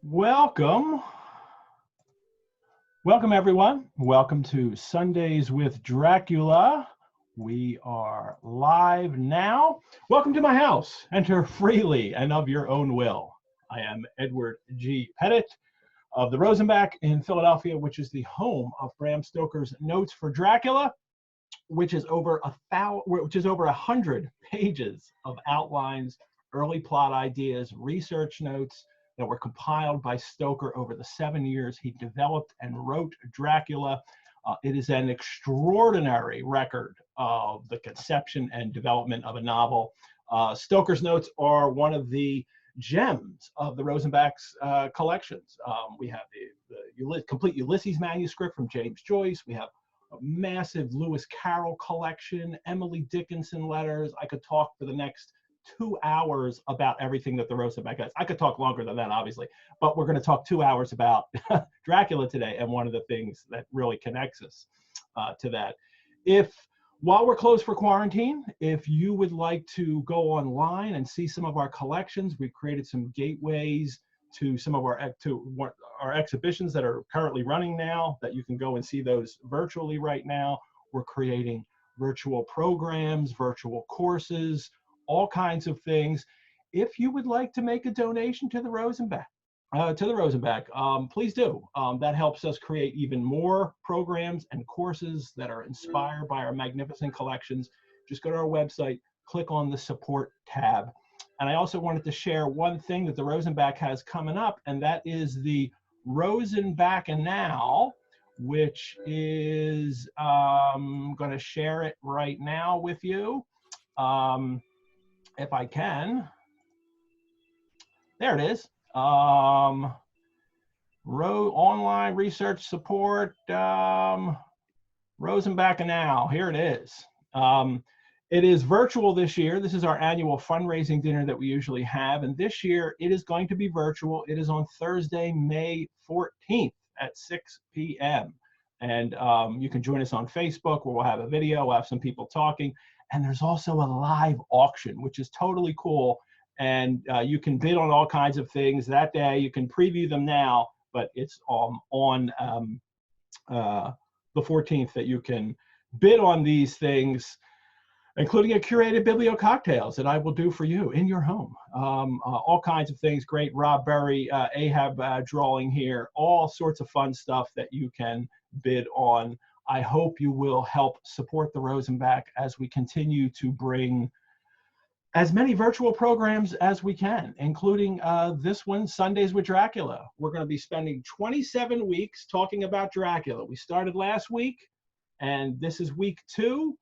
Welcome. Welcome, everyone. Welcome to Sundays with Dracula. We are live now. Welcome to my house. Enter freely and of your own will. I am Edward G. Pettit of the Rosenbach in Philadelphia, which is the home of Bram Stoker's Notes for Dracula, which is over 100 pages of outlines, early plot ideas, research notes that were compiled by Stoker over the 7 years he developed and wrote Dracula. It is an extraordinary record of the conception and development of a novel. Stoker's notes are one of the gems of the Rosenbach's collections. We have the complete Ulysses manuscript from James Joyce. We have a massive Lewis Carroll collection, Emily Dickinson letters. I could talk for the next 2 hours about everything that the Rosenbach has. I could talk longer than that, obviously, but we're going to talk 2 hours about Dracula today, and one of the things that really connects us to that. While we're closed for quarantine, if you would like to go online and see some of our collections, we've created some gateways to some of our exhibitions that are currently running now, that you can go and see those virtually right now. We're creating virtual programs, virtual courses, all kinds of things. If you would like to make a donation to the Rosenbach, please do. That helps us create even more programs and courses that are inspired by our magnificent collections. Just go to our website, click on the support tab. And I also wanted to share one thing that the Rosenbach has coming up, and that is the Rosenbach and Now, which is, I'm going to share it right now with you. If I can. There it is. Online research support, Rosenbach and Now. Here it is. It is virtual this year. This is our annual fundraising dinner that we usually have. And this year it is going to be virtual. It is on Thursday, May 14th at 6 p.m. And you can join us on Facebook, where we'll have a video, we'll have some people talking. And there's also a live auction, which is totally cool. And you can bid on all kinds of things that day. You can preview them now, but it's on the 14th that you can bid on these things, including a curated biblio cocktails that I will do for you in your home. All kinds of things. Great Rob Berry, Ahab drawing here, all sorts of fun stuff that you can bid on. I hope you will help support the Rosenbach as we continue to bring as many virtual programs as we can, including this one, Sundays with Dracula. We're going to be spending 27 weeks talking about Dracula. We started last week, and this is week 2.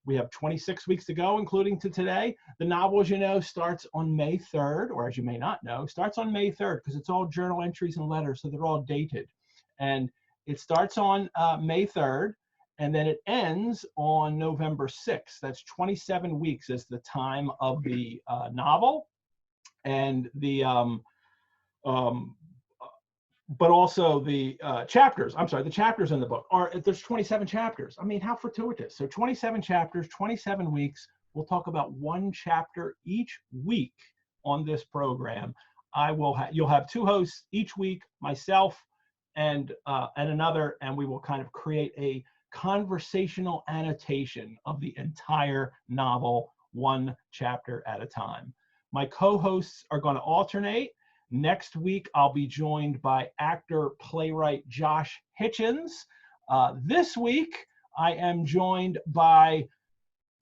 We have 26 weeks to go, including to today. The novel, as you know, starts on May 3rd, or as you may not know, starts on May 3rd, because it's all journal entries and letters, so they're all dated. And it starts on May 3rd, and then it ends on November 6th. That's 27 weeks is the time of the novel, and the but also the chapters. I'm sorry, the chapters in the book are, there's 27 chapters. I mean, how fortuitous. So 27 chapters, 27 weeks. We'll talk about one chapter each week on this program. You'll have 2 hosts each week, myself and another, and we will kind of create a conversational annotation of the entire novel, one chapter at a time. My co-hosts are going to alternate. Next week, I'll be joined by actor, playwright Josh Hitchens. This week, I am joined by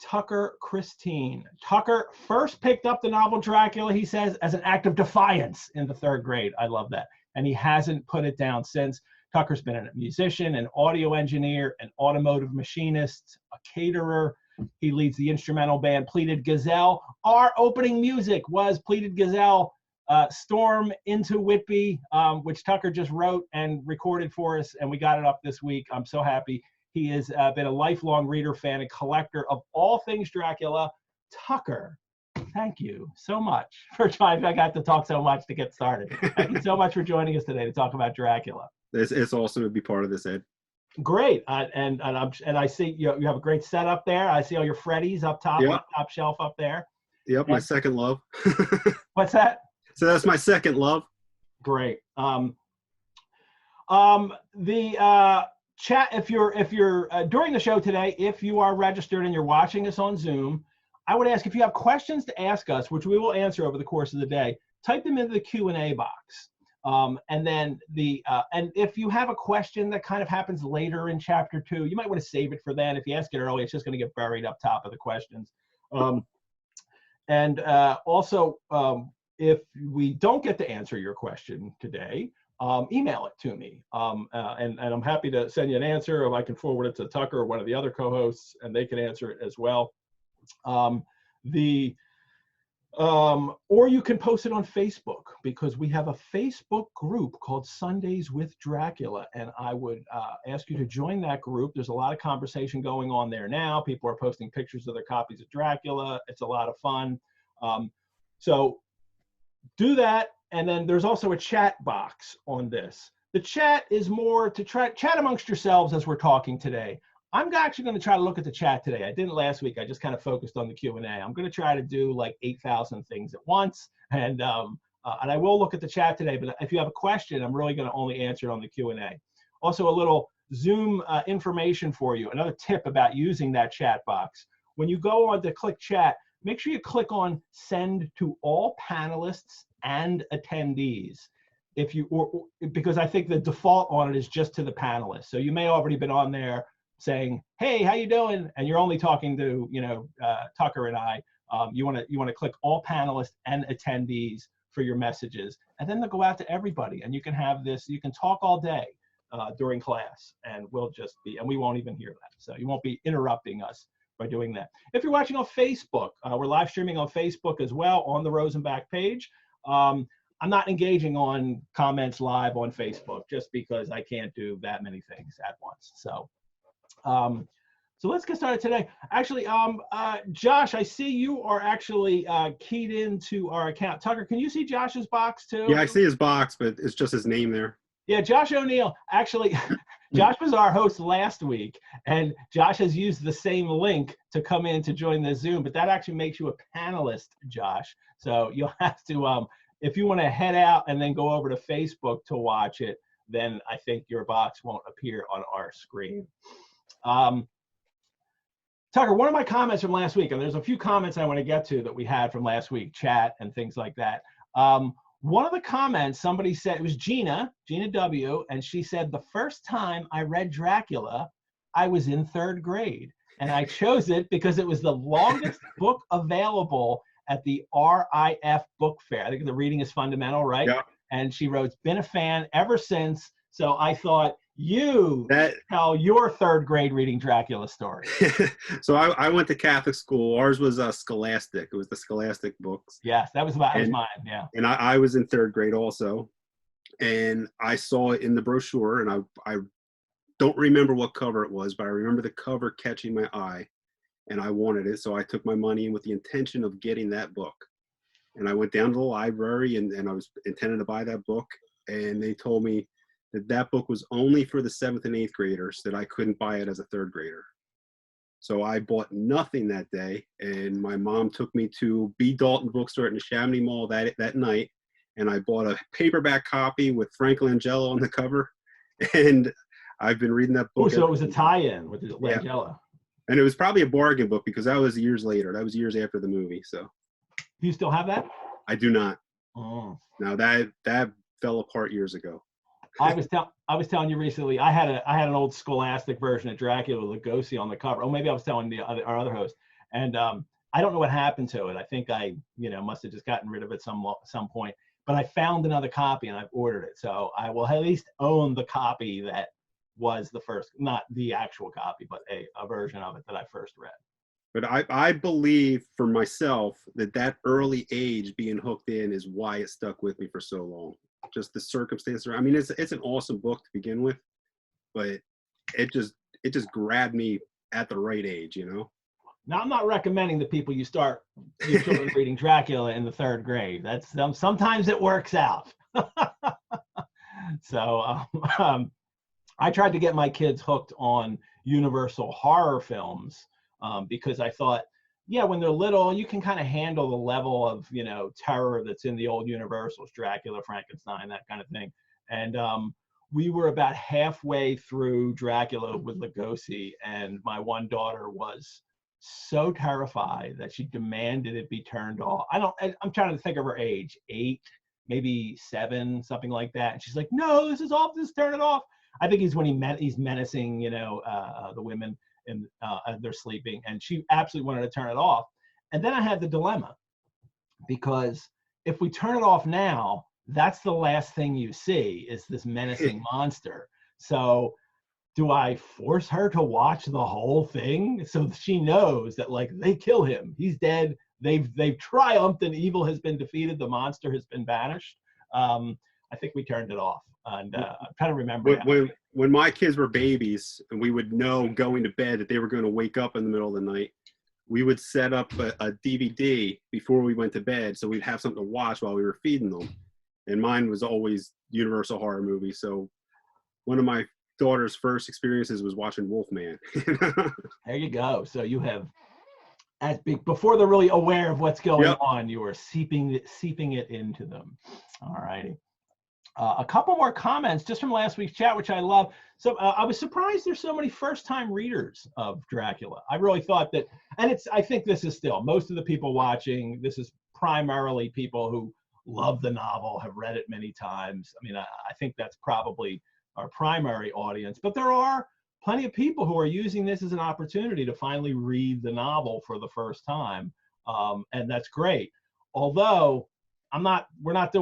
Tucker Christine. Tucker first picked up the novel Dracula, he says, as an act of defiance in the 3rd grade. I love that. And he hasn't put it down since. Tucker's been a musician, an audio engineer, an automotive machinist, a caterer. He leads the instrumental band Pleated Gazelle. Our opening music was Pleated Gazelle, Storm into Whitby, which Tucker just wrote and recorded for us, and we got it up this week. I'm so happy. He has been a lifelong reader, fan, and collector of all things Dracula. Tucker, thank you so much for trying. I got to talk so much to get started. Thank you so much for joining us today to talk about Dracula. It's awesome to be part of this, Ed. Great, and I see you have a great setup there. I see all your Freddies up top, Yep. top shelf up there. Yep, my second love. What's that? So that's my second love. Great. Um, the chat, if you're during the show today, if you are registered and you're watching us on Zoom, I would ask if you have questions to ask us, which we will answer over the course of the day, type them into the Q&A box. And then and if you have a question that kind of happens later in chapter 2, you might want to save it for then. If you ask it early, it's just going to get buried up top of the questions. Also, if we don't get to answer your question today, email it to me. And I'm happy to send you an answer, or I can forward it to Tucker or one of the other co-hosts, and they can answer it as well. Or you can post it on Facebook, because we have a Facebook group called Sundays with Dracula, and I would ask you to join that group. There's a lot of conversation going on there now. People are posting pictures of their copies of Dracula. It's a lot of fun. So do that. And then there's also a chat box on this. The chat is more to chat amongst yourselves as we're talking today. I'm actually going to try to look at the chat today. I didn't last week. I just kind of focused on the Q&A. I'm going to try to do like 8,000 things at once. And I will look at the chat today. But if you have a question, I'm really going to only answer it on the Q&A. Also, a little Zoom information for you. Another tip about using that chat box. When you go on to click chat, make sure you click on send to all panelists and attendees. Because I think the default on it is just to the panelists. So you may already been on there saying, hey, how you doing? And you're only talking to, Tucker and I. You want to click all panelists and attendees for your messages, and then they'll go out to everybody. And you can have this, you can talk all day during class, and we won't even hear that. So you won't be interrupting us by doing that. If you're watching on Facebook, we're live streaming on Facebook as well on the Rosenbach page. I'm not engaging on comments live on Facebook just because I can't do that many things at once. So let's get started today. Actually, Josh, I see you are actually keyed into our account. Tucker, can you see Josh's box too? Yeah, I see his box, but it's just his name there. Yeah, Josh O'Neill. Actually, Josh was our host last week, and Josh has used the same link to come in to join the Zoom, but that actually makes you a panelist, Josh. So you'll have to, if you want to head out and then go over to Facebook to watch it, then I think your box won't appear on our screen. Tucker, one of my comments from last week, and there's a few comments I want to get to that we had from last week, chat and things like that. One of the comments, somebody said, it was Gina W., and she said, the first time I read Dracula, I was in 3rd grade. And I chose it because it was the longest book available at the RIF book fair. I think the reading is fundamental, right? Yeah. And she wrote, been a fan ever since. So I thought, tell your 3rd grade reading Dracula story. So I went to Catholic school. Ours was Scholastic. It was the Scholastic books. Yes, that was mine, yeah. And I was in 3rd grade also. And I saw it in the brochure, and I don't remember what cover it was, but I remember the cover catching my eye, and I wanted it. So I took my money in with the intention of getting that book. And I went down to the library, and I was intending to buy that book. And they told me that book was only for the 7th and 8th graders, that I couldn't buy it as a 3rd grader. So I bought nothing that day, and my mom took me to B. Dalton bookstore at the Chamonix Mall that night, and I bought a paperback copy with Frank Langella on the cover, and I've been reading that book. Oh, so it was a tie-in with Langella. Yeah. And it was probably a bargain book, because that was years later. That was years after the movie. So do you still have that? I do not. Oh. No, that fell apart years ago. I was telling you recently, I had an old Scholastic version of Dracula with Lugosi on the cover. Oh, maybe I was telling our other host, and I don't know what happened to it. I think I must have just gotten rid of it some point. But I found another copy, and I've ordered it, so I will at least own the copy that was the first, not the actual copy, but a version of it that I first read. But I believe for myself that early age being hooked in is why it stuck with me for so long. Just the circumstance. I mean, it's an awesome book to begin with, but it just grabbed me at the right age, Now, I'm not recommending that people you start your children reading Dracula in the 3rd grade. That's sometimes it works out. So I tried to get my kids hooked on Universal horror films because I thought, yeah, when they're little, you can kind of handle the level of, terror that's in the old Universals, Dracula, Frankenstein, that kind of thing. And we were about halfway through Dracula with Lugosi, and my one daughter was so terrified that she demanded it be turned off. I'm trying to think of her age, 8, maybe 7, something like that. And she's like, "No, this is off. Just turn it off." I think he's when he's menacing, the women and they're sleeping, and she absolutely wanted to turn it off. And then I had the dilemma, because if we turn it off now, that's the last thing you see is this menacing monster. So do I force her to watch the whole thing so she knows that, like, they kill him, he's dead, they've triumphed and evil has been defeated, the monster has been banished? I think we turned it off, and I'm trying to remember when my kids were babies and we would know going to bed that they were going to wake up in the middle of the night, we would set up a DVD before we went to bed so we'd have something to watch while we were feeding them. And mine was always Universal horror movies. So one of my daughter's first experiences was watching Wolfman. There you go. So you have, before they're really aware of what's going Yep. on, you are seeping it into them. All righty. A couple more comments just from last week's chat, which I love. So I was surprised there's so many first-time readers of Dracula. I really thought that, and I think this is still, most of the people watching, this is primarily people who love the novel, have read it many times. I mean, I think that's probably our primary audience, but there are plenty of people who are using this as an opportunity to finally read the novel for the first time, and that's great. Although we're not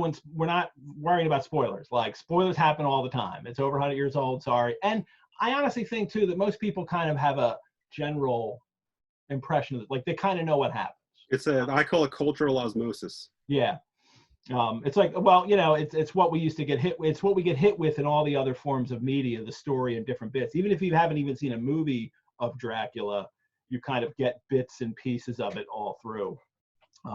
worrying about spoilers. Like, spoilers happen all the time. It's over 100 years old, sorry. And I honestly think too that most people kind of have a general impression that, like, they kind of know what happens. I call it cultural osmosis. Yeah. It's like, well, it's what we used to get hit with. It's what we get hit with in all the other forms of media, the story in different bits. Even if you haven't even seen a movie of Dracula, you kind of get bits and pieces of it all through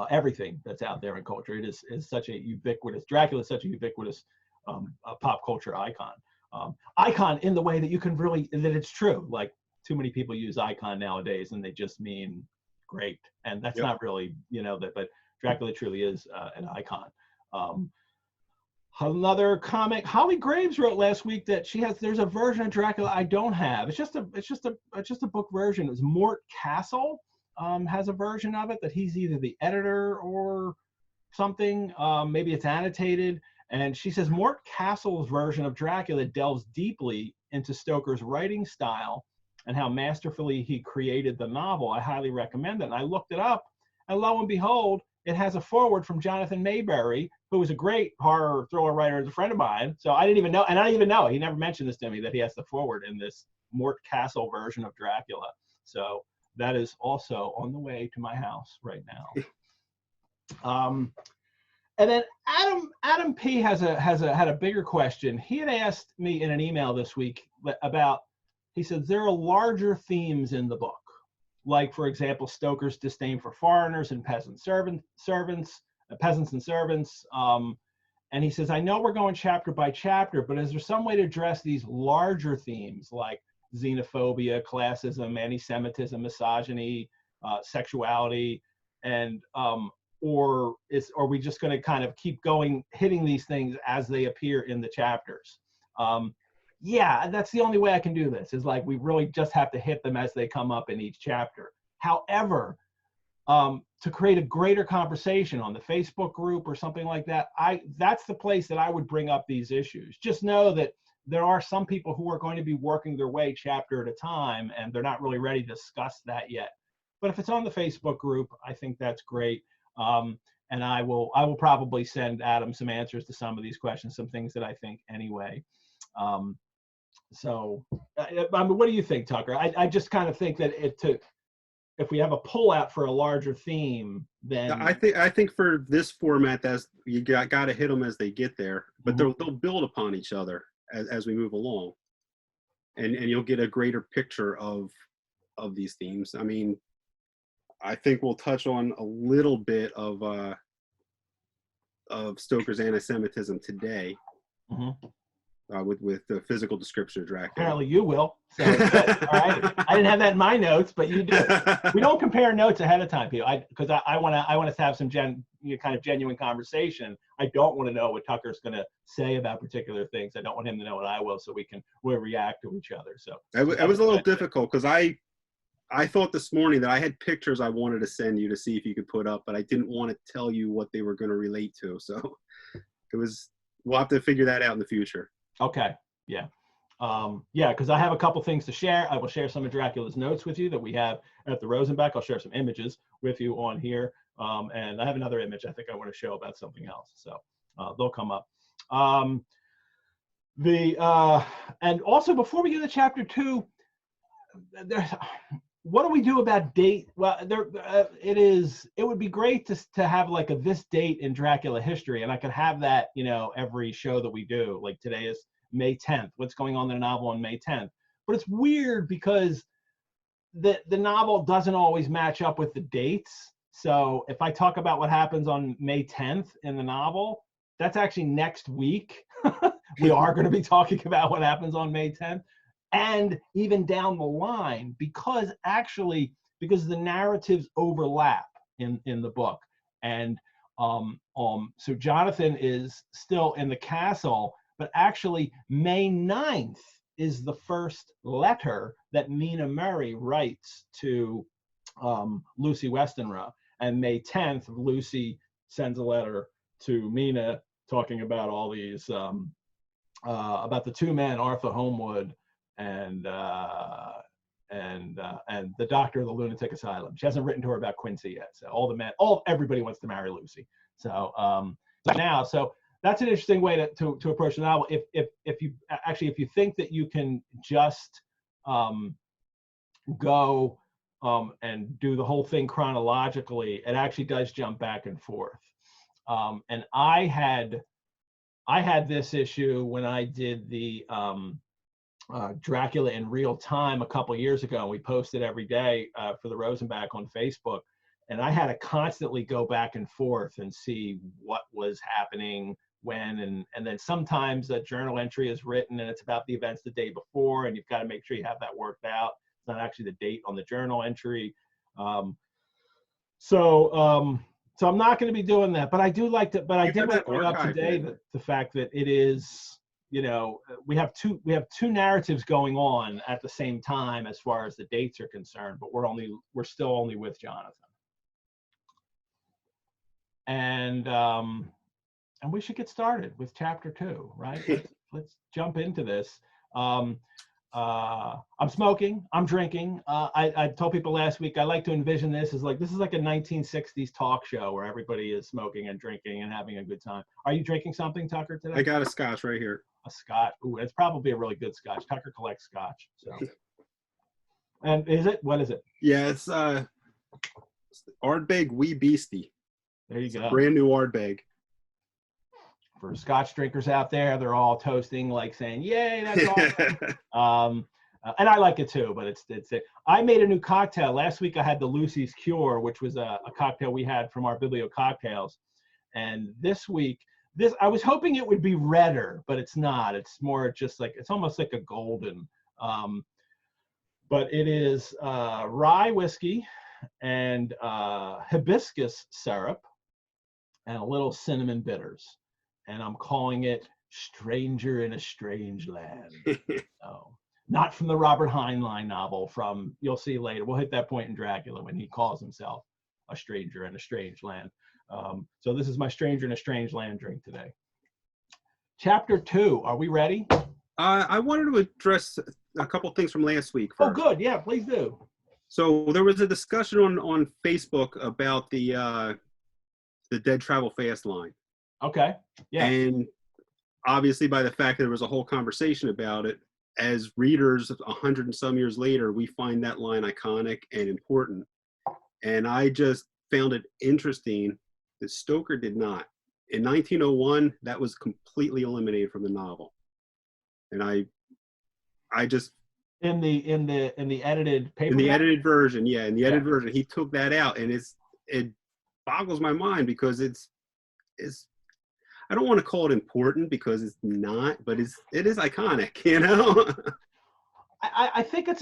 everything that's out there in culture. It is such a ubiquitous, Dracula is such a ubiquitous pop culture icon. Icon in the way that you can really, that it's true. Like, too many people use icon nowadays and they just mean great. And that's not really, but Dracula truly is an icon. Another comic, Holly Graves wrote last week that there's a version of Dracula I don't have. It's just a book version. It was Mort Castle has a version of it that he's either the editor or something. Maybe it's annotated. And she says Mort Castle's version of Dracula delves deeply into Stoker's writing style and how masterfully he created the novel. I highly recommend it. And I looked it up, and lo and behold, it has a foreword from Jonathan Mayberry, who was a great horror thriller writer, as a friend of mine. So I didn't even know, and I didn't even know, he never mentioned this to me, that he has the foreword in this Mort Castle version of Dracula. So that is also on the way to my house right now. And then Adam P had a bigger question. He had asked me in an email this week about, he said, there are larger themes in the book. Like, for example, Stoker's disdain for foreigners and peasants and servants. And he says, I know we're going chapter by chapter, but is there some way to address these larger themes like xenophobia, classism, anti-Semitism, misogyny, sexuality, and or are we just going to kind of keep going, hitting these things as they appear in the chapters? Yeah, that's the only way I can do this, is like, we really just have to hit them as they come up in each chapter. However, to create a greater conversation on the Facebook group or something like that, that's the place that I would bring up these issues. Just know that there are some people who are going to be working their way chapter at a time, and they're not really ready to discuss that yet. But if it's on the Facebook group, I think that's great. And I will probably send Adam some answers to some of these questions, some things that I think anyway. So, I mean, what do you think, Tucker? I just kind of think that if we have a pullout for a larger theme, then I think for this format, that's you got to hit them as they get there, but they'll build upon each other as we move along, and you'll get a greater picture of these themes. I mean, I think we'll touch on a little bit of Stoker's anti-Semitism today. with the physical description of Dracula. Apparently you will. So good. All right. I didn't have that in my notes, but you do. We don't compare notes ahead of time, people. Because I want us to have some kind of genuine conversation. I don't want to know what Tucker's going to say about particular things. I don't want him to know what I will, so we'll react to each other. So it was a little difficult because I thought this morning that I had pictures I wanted to send you to see if you could put up, but I didn't want to tell you what they were going to relate to. So we'll have to figure that out in the future. Okay. Yeah. Yeah, because I have a couple things to share. I will share some of Dracula's notes with you that we have at the Rosenbach. I'll share some images with you on here. And I have another image I think I want to show about something else. So they'll come up. And also before we get to chapter 2, what do we do about date? Well, it would be great to have like this date in Dracula history, and I could have that, every show that we do. Like today is May 10th. What's going on in the novel on May 10th? But it's weird because the novel doesn't always match up with the dates. So if I talk about what happens on May 10th in the novel, that's actually next week. We are going to be talking about what happens on May 10th. And even down the line, because the narratives overlap in the book. And so Jonathan is still in the castle, but actually May 9th is the first letter that Mina Murray writes to Lucy Westenra. And May 10th, Lucy sends a letter to Mina talking about all these, about the two men, Arthur Homewood and the doctor of the lunatic asylum. She hasn't written to her about Quincy yet. So everybody wants to marry Lucy. So so that's an interesting way to approach the novel. If you think that you can just go and do the whole thing chronologically, it actually does jump back and forth. And I had this issue when I did the Dracula in Real Time a couple years ago, and we posted every day for the Rosenbach on Facebook, and I had to constantly go back and forth and see what was happening when, and then sometimes a journal entry is written and it's about the events the day before, and you've got to make sure you have that worked out. It's not actually the date on the journal entry. So I'm not going to be doing that, but I do like to. But I did want to bring up today the fact that it is, we have two narratives going on at the same time as far as the dates are concerned, but we're still only with Jonathan. And we should get started with chapter 2, right? Let's jump into this. I'm smoking, I'm drinking. I told people last week, I like to envision this is like a 1960s talk show where everybody is smoking and drinking and having a good time. Are you drinking something, Tucker, today? I got a scotch right here. A scotch. Ooh, it's probably a really good scotch. Tucker collects scotch. So. And what is it? Yeah, it's Ardbeg Wee Beastie. There you go. Brand new Ardbeg. For scotch drinkers out there, they're all toasting, like saying, "Yay, that's awesome!" And I like it too. But I made a new cocktail last week. I had the Lucy's Cure, which was a cocktail we had from our Biblio cocktails. And this week, I was hoping it would be redder, but it's not. It's more just like it's almost like a golden. But it is rye whiskey and hibiscus syrup and a little cinnamon bitters. And I'm calling it Stranger in a Strange Land. So, not from the Robert Heinlein novel you'll see later. We'll hit that point in Dracula when he calls himself a stranger in a strange land. So this is my Stranger in a Strange Land drink today. Chapter 2, are we ready? I wanted to address a couple things from last week first. Oh, good. Yeah, please do. So there was a discussion on Facebook about the Dead Travel Fast line. Okay. Yeah. And obviously, by the fact that there was a whole conversation about it, as readers 100 and some years later, we find that line iconic and important. And I just found it interesting that Stoker did not. In 1901, that was completely eliminated from the novel. And I just in the edited paper. In the edited version, yeah, in the edited version, he took that out, and it boggles my mind because it's I don't want to call it important because it's not, but it is iconic, you know. I think it's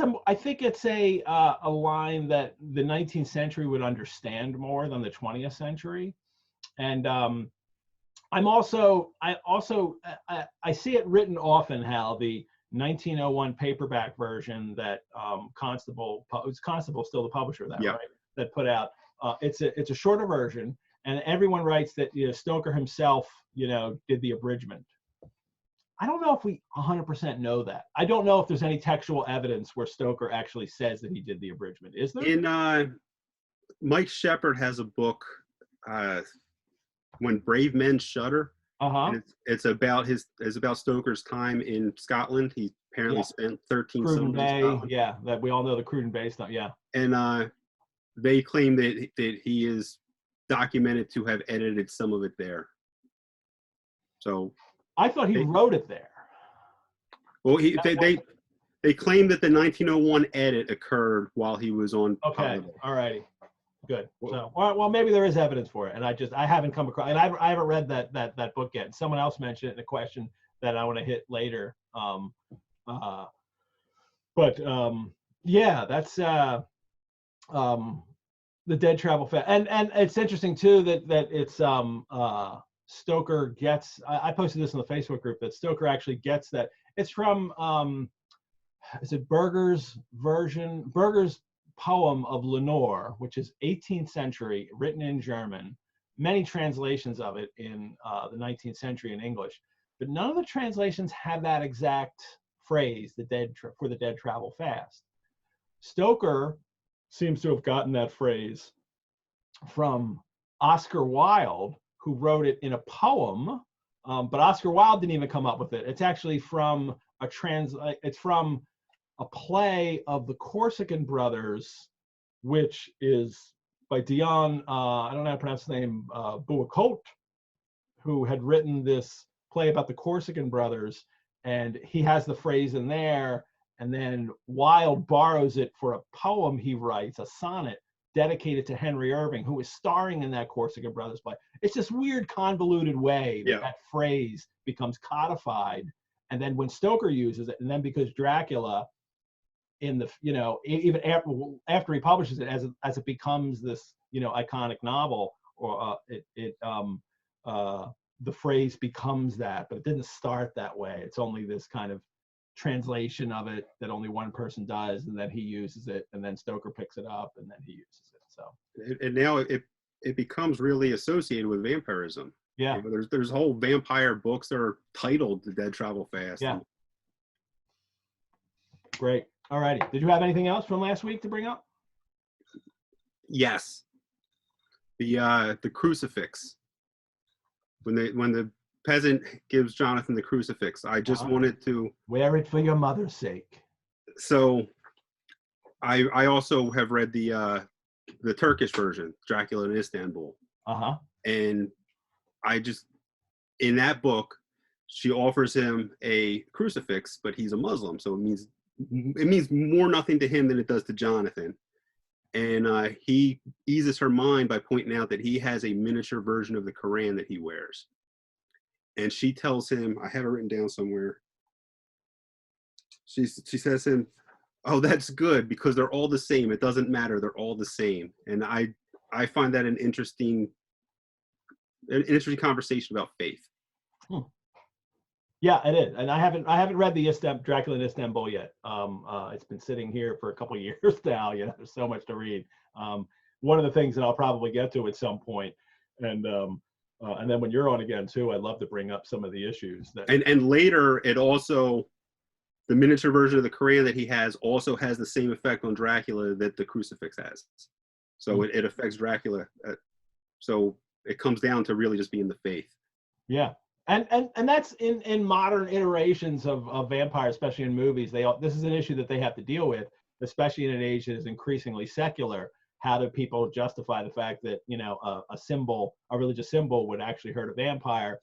a line that the 19th century would understand more than the 20th century, and I see it written often how the 1901 paperback version that Constable still the publisher of that, Yeah. right, that put out, it's a shorter version, and everyone writes that, you know, Stoker himself, you know, did the abridgment. I don't know if we 100% know that. I don't know if there's any textual evidence where Stoker actually says that he did the abridgment. Is there? In Mike Shepard has a book, When Brave Men Shudder, Uh-huh. and it's about Stoker's time in Scotland. He apparently spent 13 Cruden summers in Bay, Scotland. yeah, that we all know the Cruden Bay stuff, yeah. And they claim that he is documented to have edited some of it there. So I thought he wrote it there. well, they claim that the 1901 edit occurred while he was on holiday. All righty, good. So, well, maybe there is evidence for it, and I haven't come across, and I haven't read that book yet. Someone else mentioned it in a question that I want to hit later. Yeah, that's the Dead Travel Fest, and it's interesting too that it's Stoker gets. I posted this in the Facebook group that Stoker actually gets that. It's from is it Berger's poem of Lenore, which is 18th century, written in German. Many translations of it in the 19th century in English, but none of the translations have that exact phrase, the dead travel fast. Stoker seems to have gotten that phrase from Oscar Wilde, who wrote it in a poem, but Oscar Wilde didn't even come up with it. It's actually from it's from a play of the Corsican brothers, which is by Dion, I don't know how to pronounce his name, Bouacotte, who had written this play about the Corsican brothers, and he has the phrase in there, and then Wilde borrows it for a poem he writes, a sonnet, dedicated to Henry Irving, who is starring in that Corsican Brothers play. It's this weird, convoluted way that phrase becomes codified. And then when Stoker uses it, and then because Dracula, in the, you know, even after he publishes it, as it becomes this, you know, iconic novel, or the phrase becomes that, but it didn't start that way. It's only this kind of translation of it that only one person does, and then he uses it, and then Stoker picks it up, and then he uses it. So and now it becomes really associated with vampirism. Yeah, you know, there's whole vampire books that are titled "The Dead Travel Fast." Yeah, great. All righty. Did you have anything else from last week to bring up? Yes, the crucifix. When the peasant gives Jonathan the crucifix, I just wanted to wear it for your mother's sake. So I also have read the Turkish version, Dracula in Istanbul. And I just, in that book, she offers him a crucifix, but he's a Muslim, so it means more nothing to him than it does to Jonathan. And he eases her mind by pointing out that he has a miniature version of the Quran that he wears. And she tells him, I have it written down somewhere. She says to him, "Oh, that's good, because they're all the same. It doesn't matter. They're all the same." And I find that an interesting conversation about faith. Yeah, it is. And I haven't read the Dracula in Istanbul yet. It's been sitting here for a couple of years now. You know, there's so much to read. One of the things that I'll probably get to at some point, and then when you're on again too, I'd love to bring up some of the issues that. And later, it also, the miniature version of the Quran that he has also has the same effect on Dracula that the crucifix has. So it affects Dracula. So it comes down to really just being the faith. Yeah. And that's in modern iterations of vampires, especially in movies. This is an issue that they have to deal with, especially in an age that is increasingly secular. How do people justify the fact that, you know, a religious symbol would actually hurt a vampire?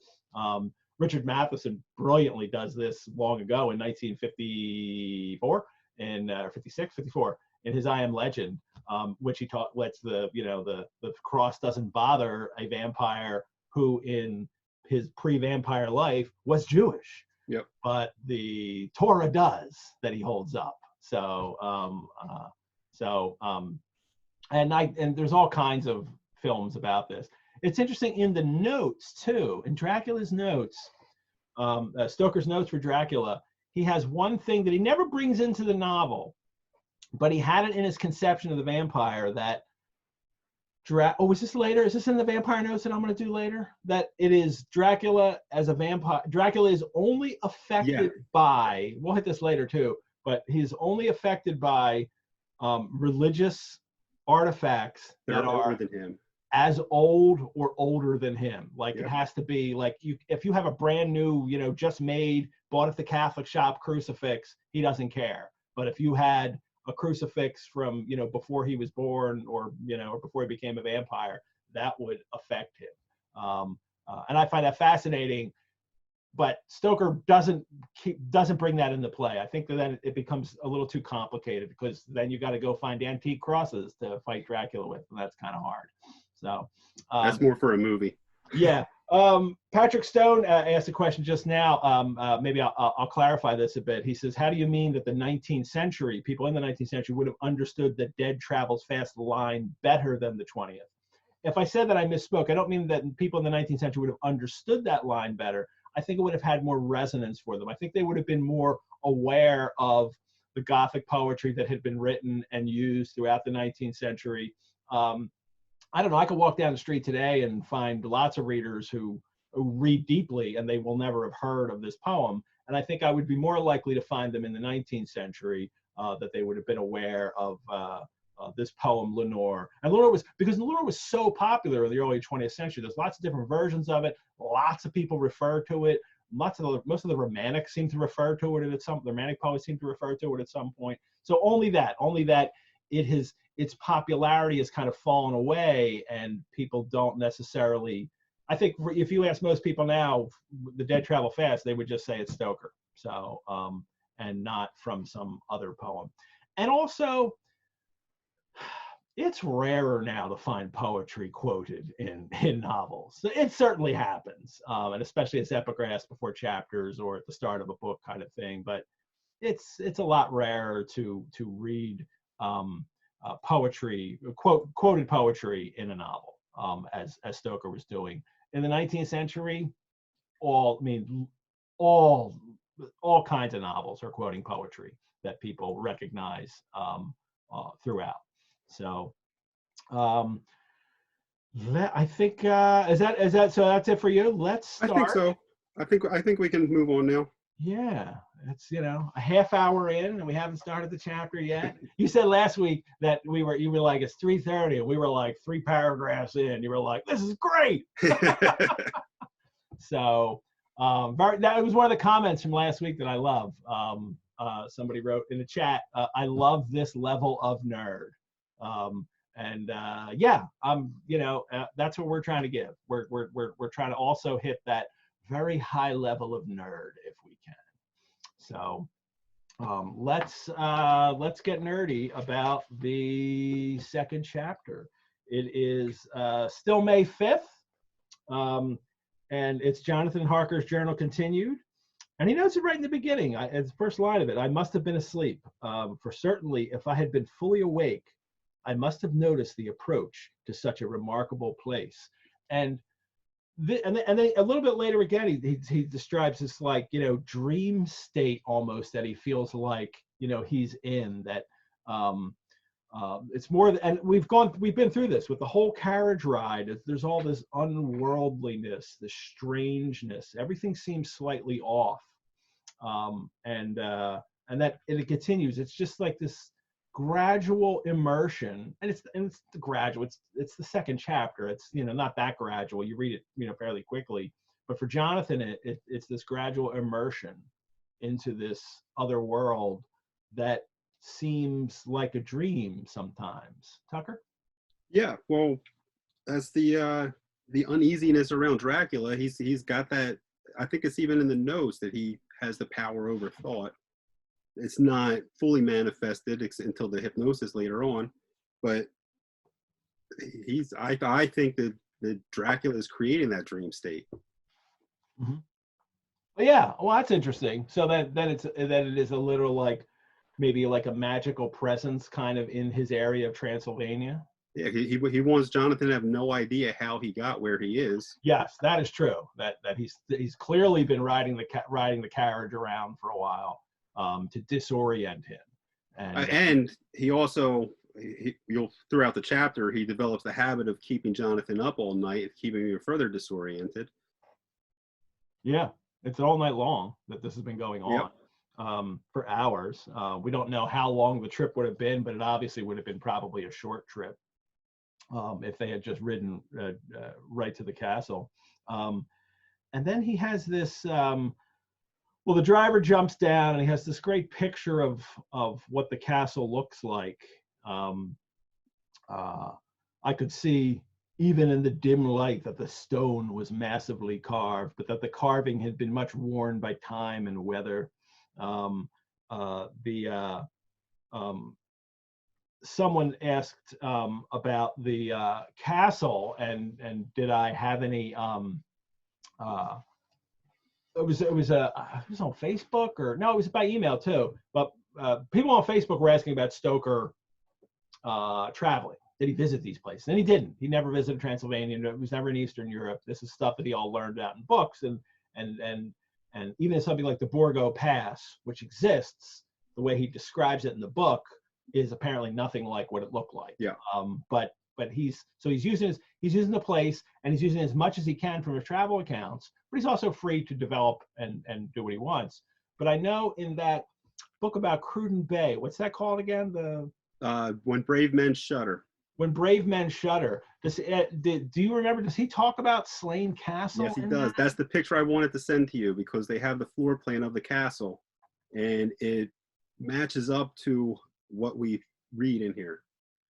Richard Matheson brilliantly does this long ago in 1954 and 54 in his I Am Legend, which he lets the cross doesn't bother a vampire who in his pre-vampire life was Jewish. Yep. But the Torah does that he holds up. And there's all kinds of films about this. It's interesting in the notes too, in Dracula's notes, Stoker's notes for Dracula, he has one thing that he never brings into the novel, but he had it in his conception of the vampire that is this later? Is this in the vampire notes that I'm going to do later? That it is Dracula as a vampire. Dracula is only affected by, we'll hit this later too, but he's only affected by religious artifacts that are older than him, as old or older than him. Like Yep. It has to be like if you have a brand new, just made, bought at the Catholic shop crucifix, he doesn't care. But if you had a crucifix from before he was born or before he became a vampire, that would affect him. And I find that fascinating. But Stoker doesn't bring that into play. I think that then it becomes a little too complicated because then you got to go find antique crosses to fight Dracula with, and that's kind of hard. So that's more for a movie. Yeah. Patrick Stone asked a question just now. Maybe I'll clarify this a bit. He says, how do you mean that the 19th century, people in the 19th century would have understood that dead travels fast line better than the 20th? If I said that, I misspoke. I don't mean that people in the 19th century would have understood that line better. I think it would have had more resonance for them. I think they would have been more aware of the Gothic poetry that had been written and used throughout the 19th century. I don't know, I could walk down the street today and find lots of readers who read deeply and they will never have heard of this poem. And I think I would be more likely to find them in the 19th century, that they would have been aware of this poem, Lenore. And because Lenore was so popular in the early 20th century, there's lots of different versions of it. Lots of people refer to it. Most of the Romantics seem to refer to it the Romantic poets seem to refer to it at some point. So only that its popularity has kind of fallen away and people don't necessarily, I think if you ask most people now, the dead travel fast, they would just say it's Stoker. So, and not from some other poem. And also, it's rarer now to find poetry quoted in novels. It certainly happens, and especially as epigraphs before chapters or at the start of a book kind of thing. But it's a lot rarer to read poetry, quoted poetry in a novel, as Stoker was doing in the 19th century. All kinds of novels are quoting poetry that people recognize throughout. So I think is that so that's it for you. Let's start. I think so. I think we can move on now. Yeah, it's a half hour in and we haven't started the chapter yet. You said last week that you were like it's 3:30 and we were like 3 paragraphs in. You were like, this is great. So that was one of the comments from last week that I love. Somebody wrote in the chat, I love this level of nerd. That's what we're trying to give. We're trying to also hit that very high level of nerd if we can. So let's get nerdy about the second chapter. It is still May 5th, and it's Jonathan Harker's journal continued. And he notes it right in the beginning. It's the first line of it. I must have been asleep. For certainly, if I had been fully awake, I must have noticed the approach to such a remarkable place. And then a little bit later again, he describes this like dream state almost that he feels like he's in. That it's more, and we've been through this with the whole carriage ride. There's all this unworldliness, this strangeness. Everything seems slightly off, and it continues. It's just like this gradual immersion, and it's the gradual. It's the second chapter. It's not that gradual. You read it fairly quickly, but for Jonathan, it's this gradual immersion into this other world that seems like a dream sometimes. Tucker? Yeah, well, that's the uneasiness around Dracula. He's got that. I think it's even in the notes that he has the power over thought. It's not fully manifested until the hypnosis later on, but I think that Dracula is creating that dream state. Mhm. Yeah, well, that's interesting. So that it is a little like maybe like a magical presence kind of in his area of Transylvania. Yeah, he wants Jonathan to have no idea how he got where he is. Yes, that is true. That he's clearly been riding the carriage around for a while to disorient him, and And he also, you'll throughout the chapter, he develops the habit of keeping Jonathan up all night, keeping him further disoriented. yeah, it's all night long that this has been going Yep. on for hours. We don't know how long the trip would have been, but it obviously would have been probably a short trip if they had just ridden right to the castle. Um, and then he has this. Well, the driver jumps down and he has this great picture of what the castle looks like. Um, uh, I could see even in the dim light that the stone was massively carved, but that the carving had been much worn by time and weather. Um, the um, Someone asked about the castle and did I have any uh, it was on Facebook or no, it was by email too. But people on Facebook were asking about Stoker traveling. Did he visit these places? And he didn't. He never visited Transylvania. He was never in Eastern Europe. This is stuff that he all learned out in books, and and and even something like the Borgo Pass, which exists, the way he describes it in the book is apparently nothing like what it looked like. Yeah. But he's using the place and he's using as much as he can from his travel accounts, but he's also free to develop and do what he wants. But I know in that book about Cruden Bay, what's that called again? When brave men shudder. When brave men shudder. Do you remember? Does he talk about Slane Castle? Yes, he does. That's the picture I wanted to send to you because they have the floor plan of the castle, and it matches up to what we read in here.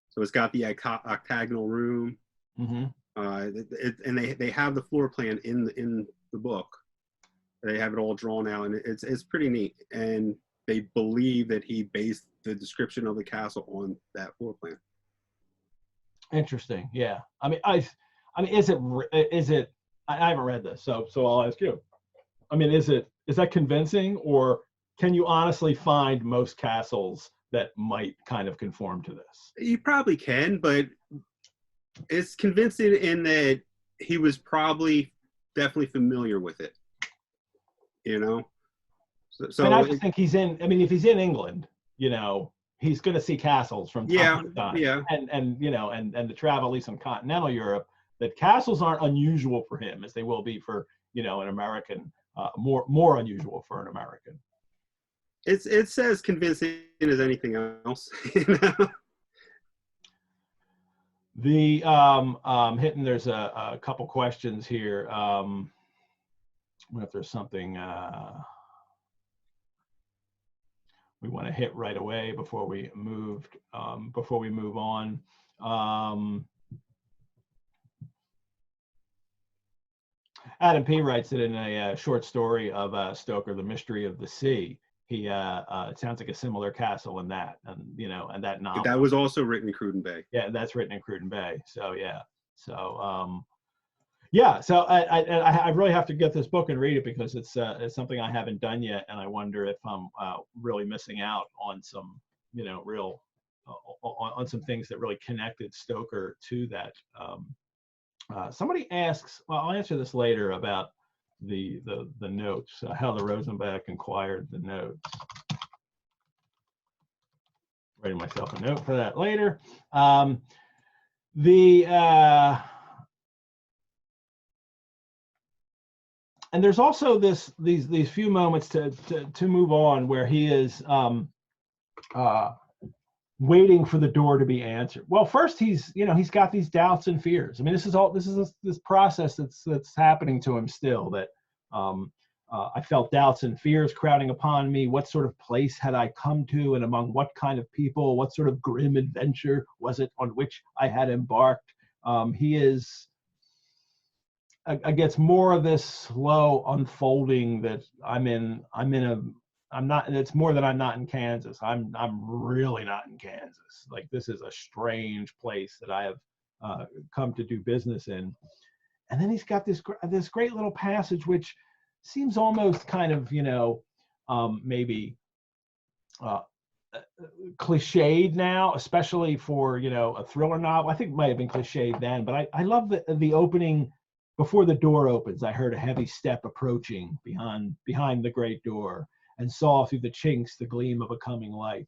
So it's got the octagonal room, Mm-hmm. And they have the floor plan in the book. They have it all drawn out, and it's pretty neat. And they believe that he based the description of the castle on that floor plan. Interesting. Yeah. I mean, is it? I haven't read this, so I'll ask you. I mean, is that convincing, or can you honestly find most castles that might kind of conform to this? You probably can, but it's convincing in that he was probably definitely familiar with it. You know, and I just think he's in. I mean, if he's in England, he's going to see castles from time to time. Yeah. And the travel, at least in continental Europe, that castles aren't unusual for him as they will be for an American, more unusual for an American. It says convincing as anything else. The hitting. There's a couple questions here. I wonder if there's something we want to hit right away before we move on. Adam P. writes it in a short story of Stoker, The Mystery of the Sea. He it sounds like a similar castle in that, and that novel. That was also written in Cruden Bay. Yeah, that's written in Cruden Bay. So yeah, so so I really have to get this book and read it because it's something I haven't done yet, and I wonder if I'm really missing out on some real on some things that really connected Stoker to that. Somebody asks, well, I'll answer this later about the notes, how the Rosenbach acquired the notes. Writing myself a note for that later. And there's also these few moments to move on where he is waiting for the door to be answered. Well, first he's got these doubts and fears. I mean, this is this process that's happening to him still. That I felt doubts and fears crowding upon me. What sort of place had I come to, and among what kind of people? What sort of grim adventure was it on which I had embarked? He is. I gets more of this slow unfolding that I'm not. It's more that I'm not in Kansas. I'm really not in Kansas. Like, this is a strange place that I have come to do business in. And then he's got this great little passage, which seems almost kind of, maybe cliched now, especially for, a thriller novel. I think it might have been cliched then, but I love the opening. Before the door opens, I heard a heavy step approaching behind the great door, and saw through the chinks the gleam of a coming light.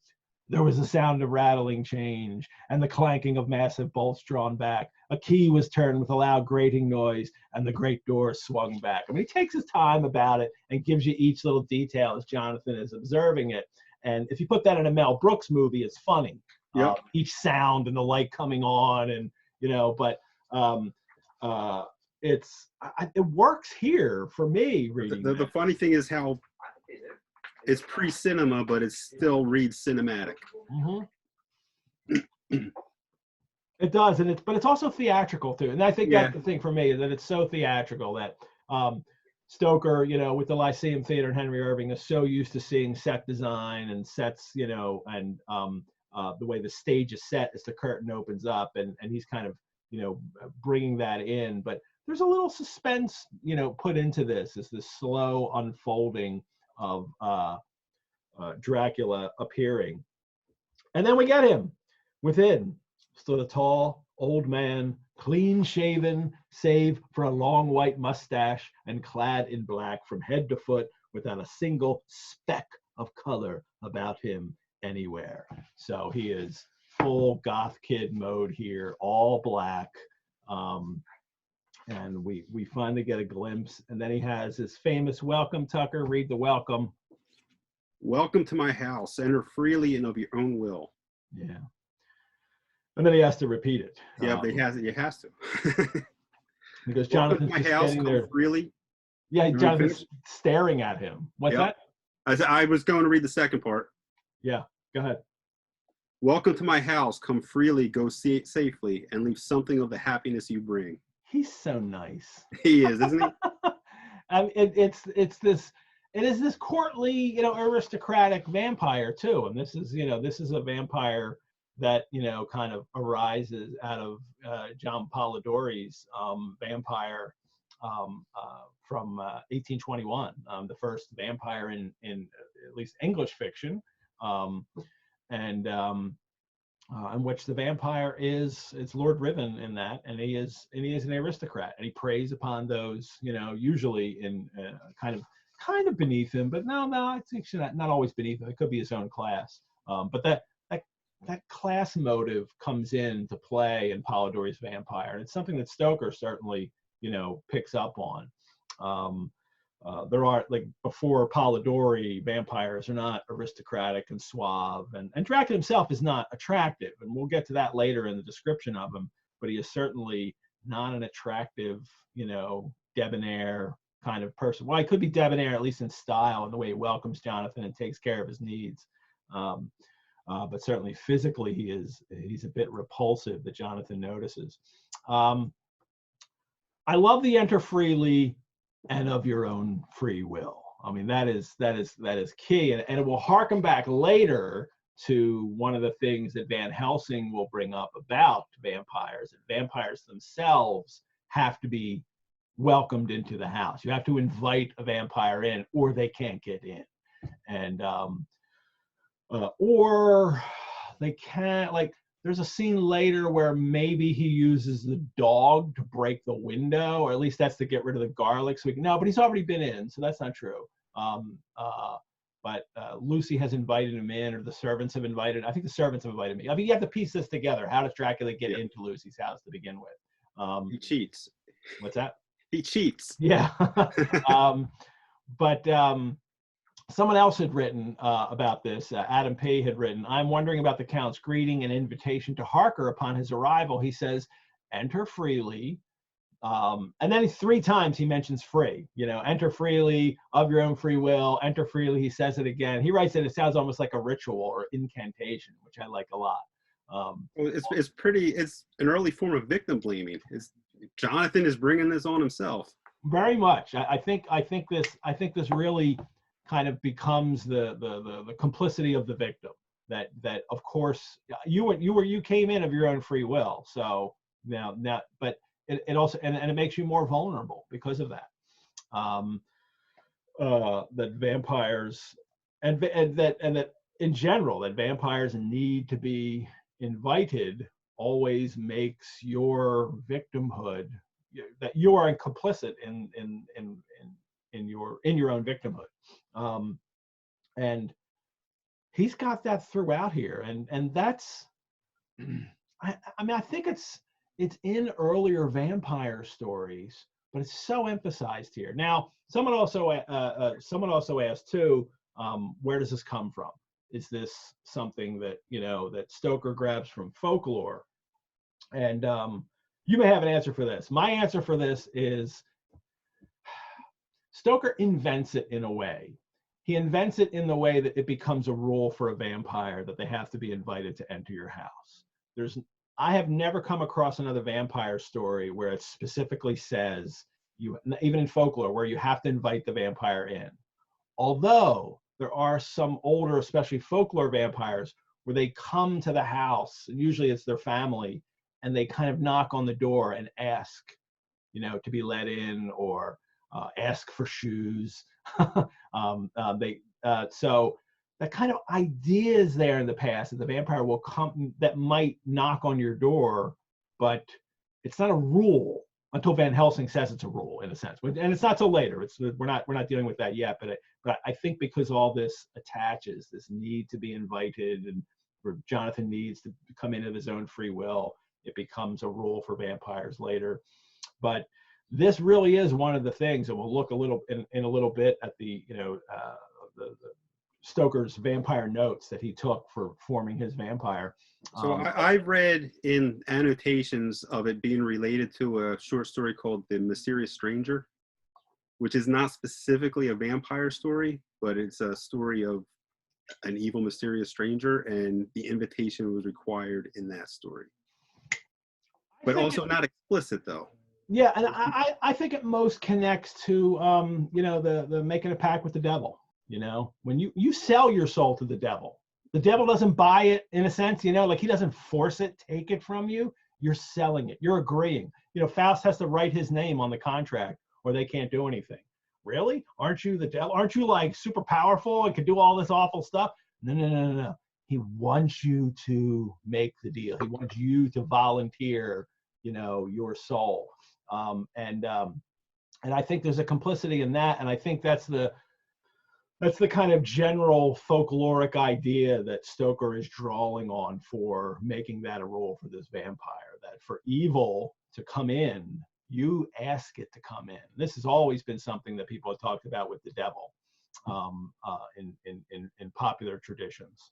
There was a sound of rattling change and the clanking of massive bolts drawn back. A key was turned with a loud grating noise, and the great door swung back. I mean, he takes his time about it and gives you each little detail as Jonathan is observing it. And if you put that in a Mel Brooks movie, it's funny. Yep. Each sound and the light coming on, and but it works here for me reading. The funny thing is how it's pre-cinema, but it still reads cinematic. Mm-hmm. It does, but it's also theatrical too. And I think that's the thing for me, that it's so theatrical that Stoker, with the Lyceum Theater and Henry Irving, is so used to seeing set design and sets, and the way the stage is set as the curtain opens up, and he's kind of, bringing that in. But there's a little suspense, put into this slow unfolding of Dracula appearing. And then we get him. Within stood a tall old man, clean shaven, save for a long white mustache, and clad in black from head to foot, without a single speck of color about him anywhere. So he is full goth kid mode here, all black. And we finally get a glimpse, and then he has his famous welcome. Tucker, read the welcome. Welcome to my house. Enter freely and of your own will. Yeah. And then he has to repeat it. Yeah, he has to. Because Jonathan's my house, standing there. Really? Yeah, Jonathan's staring at him. What's that? I was going to read the second part. Yeah, go ahead. Welcome to my house. Come freely, go safely, and leave something of the happiness you bring. He's so nice. He is, isn't he? And it is this courtly, aristocratic vampire too. And this is a vampire that, kind of arises out of John Polidori's vampire from 1821, the first vampire in at least English fiction, in which the vampire it's Lord Riven in that, and he is an aristocrat, and he preys upon those, usually in kind of beneath him, but no, I think not always beneath him. It could be his own class, but that class motive comes into play in Polidori's vampire, and it's something that Stoker certainly, picks up on. There are, like, before Polidori, vampires are not aristocratic and suave, and Dracula himself is not attractive, and we'll get to that later in the description of him, but he is certainly not an attractive, debonair kind of person. Well, he could be debonair, at least in style, and the way he welcomes Jonathan and takes care of his needs. But certainly physically he's a bit repulsive, that Jonathan notices. I love the enter freely and of your own free will. I mean, that is key, and it will harken back later to one of the things that Van Helsing will bring up about vampires. And vampires themselves have to be welcomed into the house. You have to invite a vampire in, or they can't get in. And or they can't, like, there's a scene later where maybe he uses the dog to break the window, or at least that's to get rid of the garlic. So but he's already been in, so that's not true. But Lucy has invited him in, or the servants have invited. I think the servants have invited me. I mean, you have to piece this together. How does Dracula get into Lucy's house to begin with? He cheats. What's that? He cheats. Yeah. But someone else had written about this. Adam P. had written, I'm wondering about the Count's greeting and invitation to Harker upon his arrival. He says, enter freely. And then 3 times he mentions free, enter freely, of your own free will, enter freely. He says it again. He writes that it sounds almost like a ritual or incantation, which I like a lot. It's an early form of victim blaming. Jonathan is bringing this on himself. Very much. I think this really kind of becomes the complicity of the victim, that of course you came in of your own free will. So now, but it also, and it makes you more vulnerable because of that. that vampires and that in general that vampires need to be invited always makes your victimhood, that you are complicit in your own victimhood. And he's got that throughout here, and that's I mean, I think it's in earlier vampire stories, but it's so emphasized here. Now, someone also asked too, where does this come from? Is this something that that Stoker grabs from folklore? And you may have an answer for this. My answer for this is Stoker invents it in a way. He invents it in the way that it becomes a rule for a vampire that they have to be invited to enter your house. I have never come across another vampire story where it specifically says, even in folklore, where you have to invite the vampire in. Although there are some older, especially folklore vampires, where they come to the house, and usually it's their family, and they kind of knock on the door and ask, to be let in, or ask for shoes. So that kind of idea is there in the past that the vampire will come, that might knock on your door, but it's not a rule until Van Helsing says it's a rule, in a sense. And it's not till later. We're not dealing with that yet. But I think because all this attaches, this need to be invited, and where Jonathan needs to come in of his own free will, it becomes a rule for vampires later. But this really is one of the things, and we'll look a little in a little bit at the the Stoker's vampire notes that he took for forming his vampire. So I read in annotations of it being related to a short story called The Mysterious Stranger, which is not specifically a vampire story, but it's a story of an evil, mysterious stranger, and the invitation was required in that story. But also not explicit, though. Yeah, and I think it most connects to the making a pact with the devil. When you sell your soul to the devil doesn't buy it, in a sense. Like, he doesn't force it, take it from you. You're selling it. You're agreeing. Faust has to write his name on the contract, or they can't do anything. Really? Aren't you the devil? Aren't you like super powerful and can do all this awful stuff? No. He wants you to make the deal. He wants you to volunteer, your soul. And I think there's a complicity in that, and I think that's the kind of general folkloric idea that Stoker is drawing on for making that a rule for this vampire, that for evil to come in, you ask it to come in. This has always been something that people have talked about with the devil in popular traditions.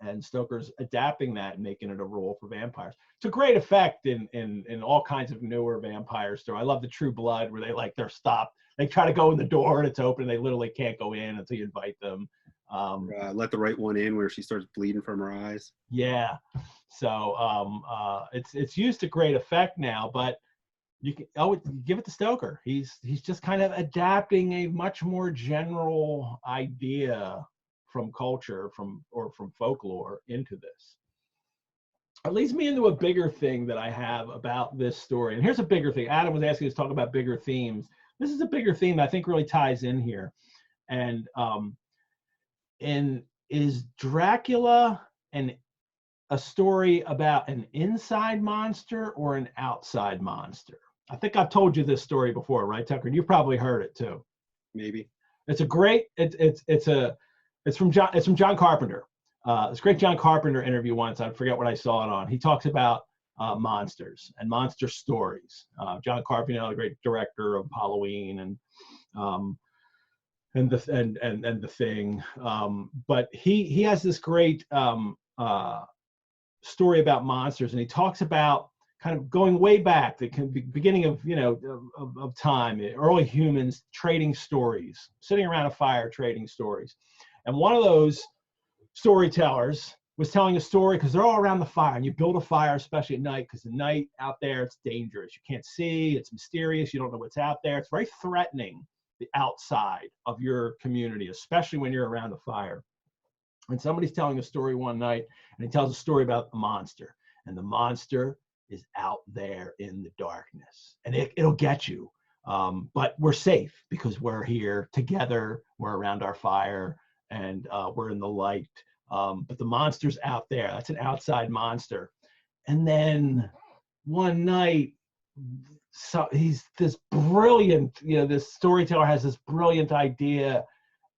And Stoker's adapting that and making it a rule for vampires. To great effect in all kinds of newer vampire stories. I love the True Blood, where they're stopped. They try to go in the door and it's open, and they literally can't go in until you invite them. Let the right one in, where she starts bleeding from her eyes. Yeah. So it's used to great effect now, but you can give it to Stoker. He's just kind of adapting a much more general idea from culture, from folklore into this. It leads me into a bigger thing that I have about this story. And here's a bigger thing. Adam was asking us to talk about bigger themes. This is a bigger theme that I think really ties in here. And is Dracula a story about an inside monster or an outside monster? I think I've told you this story before, right, Tucker? And you've probably heard it too. Maybe. It's a great. It's from John Carpenter. This great John Carpenter interview once. I forget what I saw it on. He talks about monsters and monster stories. John Carpenter, the great director of Halloween and the Thing. But he has this great story about monsters, and he talks about kind of going way back, the beginning of of time, early humans trading stories, sitting around a fire trading stories. And one of those storytellers was telling a story, because they're all around the fire, and you build a fire, especially at night, because the night out there, it's dangerous. You can't see, it's mysterious, you don't know what's out there. It's very threatening, the outside of your community, especially when you're around a fire. And somebody's telling a story one night, and he tells a story about a monster, and the monster is out there in the darkness, and it'll get you. But we're safe because we're here together, we're around our fire, and we're in the light. But the monster's out there. That's an outside monster. And then one night, so he's this brilliant, this storyteller has this brilliant idea,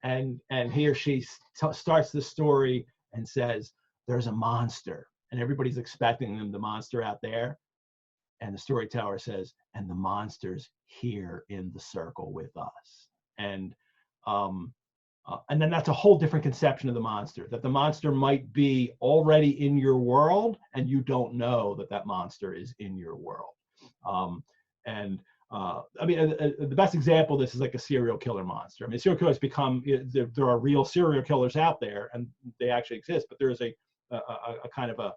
and he or she starts the story and says, there's a monster, and everybody's expecting the monster out there. And the storyteller says, and the monster's here in the circle with us. And then that's a whole different conception of the monster, that the monster might be already in your world and you don't know that that monster is in your world. The best example of this is like a serial killer monster. I mean, serial killers there are real serial killers out there and they actually exist, but there is a kind of a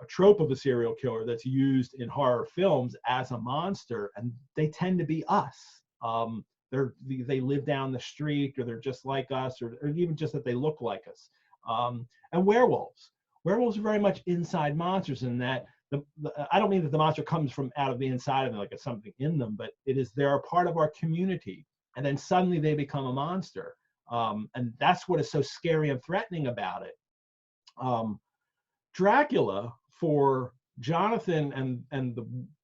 trope of a serial killer that's used in horror films as a monster, and they tend to be us. They live down the street, or they're just like us, or even just that they look like us. And werewolves are very much inside monsters in that I don't mean that the monster comes from out of the inside of them, like it's something in them, but they're a part of our community, and then suddenly they become a monster. And that's what is so scary and threatening about it. Dracula, for Jonathan and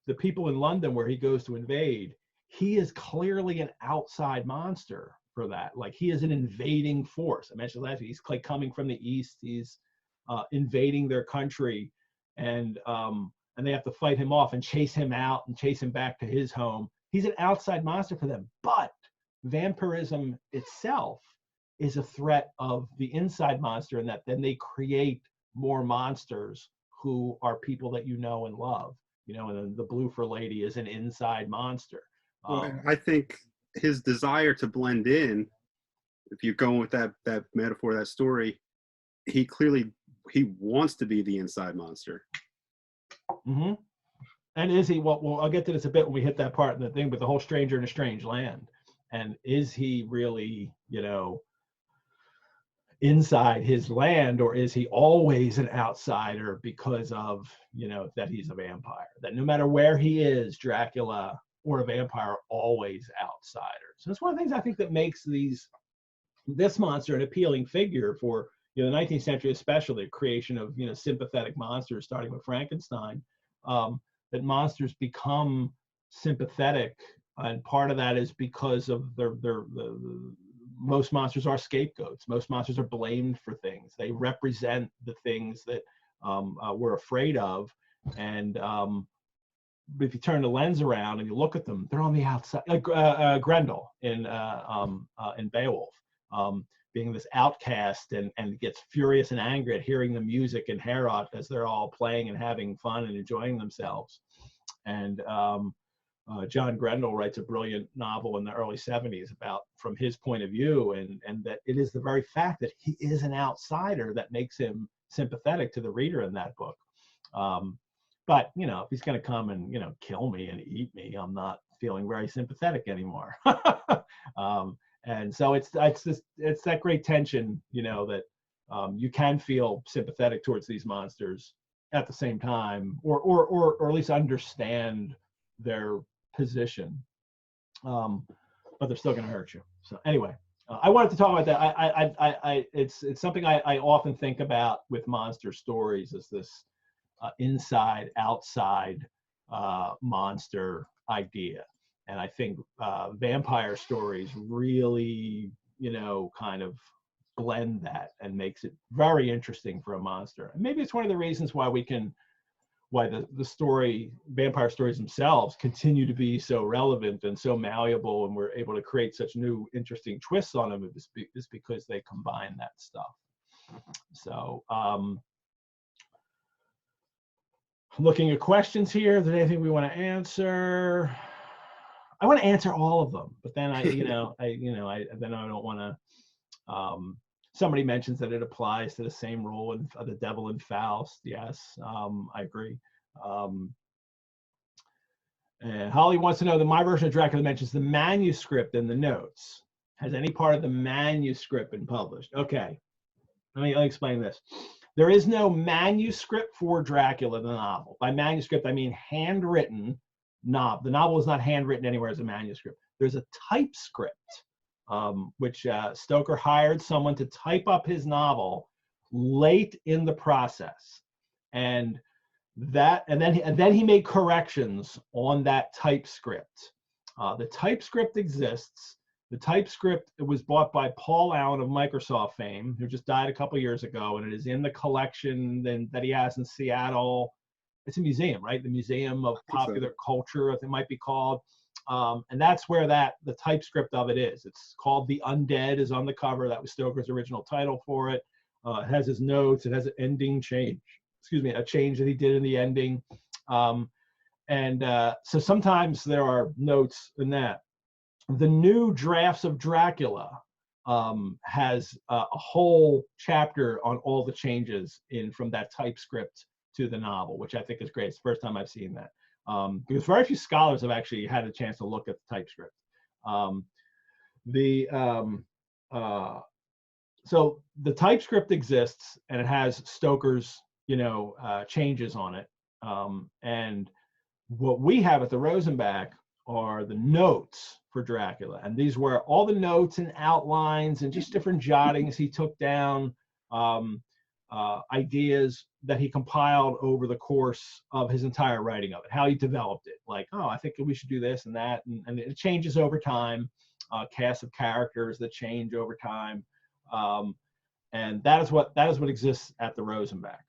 the people in London where he goes to invade, he is clearly an outside monster for that. Like, he is an invading force. I mentioned last week, he's like coming from the east. He's invading their country, and they have to fight him off and chase him out and chase him back to his home. He's an outside monster for them. But vampirism itself is a threat of the inside monster, in that then they create more monsters who are people that you know and love. And the Blue Fur Lady is an inside monster. Well, I think his desire to blend in, if you're going with that metaphor, that story, he wants to be the inside monster. Mm-hmm. And is he? Well, I'll get to this a bit when we hit that part in the thing, but the whole stranger in a strange land. And is he really, inside his land, or is he always an outsider because of, that he's a vampire? That no matter where he is, Dracula or a vampire are always outsiders. So that's one of the things I think that makes this monster an appealing figure for the 19th century, especially the creation of sympathetic monsters, starting with Frankenstein. That monsters become sympathetic, and part of that is because of most monsters are scapegoats. Most monsters are blamed for things. They represent the things that we're afraid of, and if you turn the lens around and you look at them, they're on the outside. Like Grendel in Beowulf, being this outcast and gets furious and angry at hearing the music in Heorot as they're all playing and having fun and enjoying themselves. And John Grendel writes a brilliant novel in the early 70s from his point of view, and that it is the very fact that he is an outsider that makes him sympathetic to the reader in that book. But if he's going to come and kill me and eat me, I'm not feeling very sympathetic anymore. And so it's that great tension, that you can feel sympathetic towards these monsters at the same time, or at least understand their position, but they're still going to hurt you. So anyway, I wanted to talk about that. It's something I often think about with monster stories, is this inside outside monster idea. And I think vampire stories really kind of blend that and makes it very interesting for a monster. And maybe it's one of the reasons why the vampire stories themselves continue to be so relevant and so malleable, and we're able to create such new interesting twists on them, is because they combine that stuff. So looking at questions here, is there anything we want to answer? I want to answer all of them, but then I don't want to. Somebody mentions that it applies to the same rule in the Devil in Faust. Yes, I agree. And Holly wants to know that my version of Dracula mentions the manuscript in the notes. Has any part of the manuscript been published? Okay, let me explain this. There is no manuscript for Dracula, the novel. By manuscript, I mean handwritten The novel is not handwritten anywhere as a manuscript. There's a typescript, which Stoker hired someone to type up his novel late in the process, and then he made corrections on that typescript. The typescript exists. The typescript, it was bought by Paul Allen of Microsoft fame, who just died a couple years ago, and it is in the collection that he has in Seattle. It's a museum, right? The Museum of Popular Culture, I think it might be called. And that's where the typescript of it is. It's called The Undead, is on the cover. That was Stoker's original title for it. It has his notes. It has an ending change. Excuse me, a change that he did in the ending. So sometimes there are notes in that. The new drafts of Dracula has a whole chapter on all the changes from that typescript to the novel, which I think is great. It's the first time I've seen that. Because very few scholars have actually had a chance to look at the typescript. So the typescript exists, and it has Stoker's, changes on it. And what we have at the Rosenbach are the notes for Dracula, and these were all the notes and outlines and just different jottings he took down, ideas that he compiled over the course of his entire writing of it, how he developed it. Like, oh, I think we should do this and that, and it changes over time. Cast of characters that change over time, and that is what exists at the Rosenbach.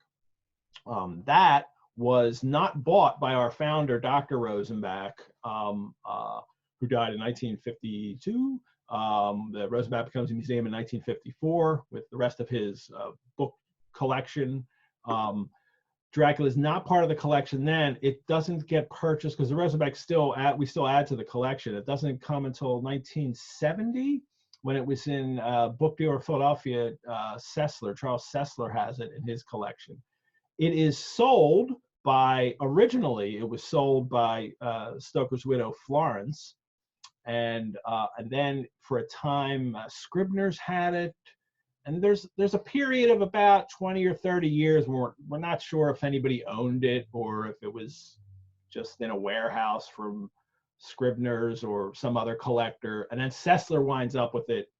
That was not bought by our founder, Dr. Rosenbach, who died in 1952. The Rosenbach becomes a museum in 1954 with the rest of his book collection. Dracula is not part of the collection then. It doesn't get purchased because the Rosenbach we still add to the collection. It doesn't come until 1970 when it was in Book Dealer of Philadelphia. Charles Sessler has it in his collection. It is sold originally it was sold by Stoker's widow, Florence. And then for a time, Scribner's had it. And there's a period of about 20 or 30 years where we're not sure if anybody owned it or if it was just in a warehouse from Scribner's or some other collector. And then Sessler winds up with it,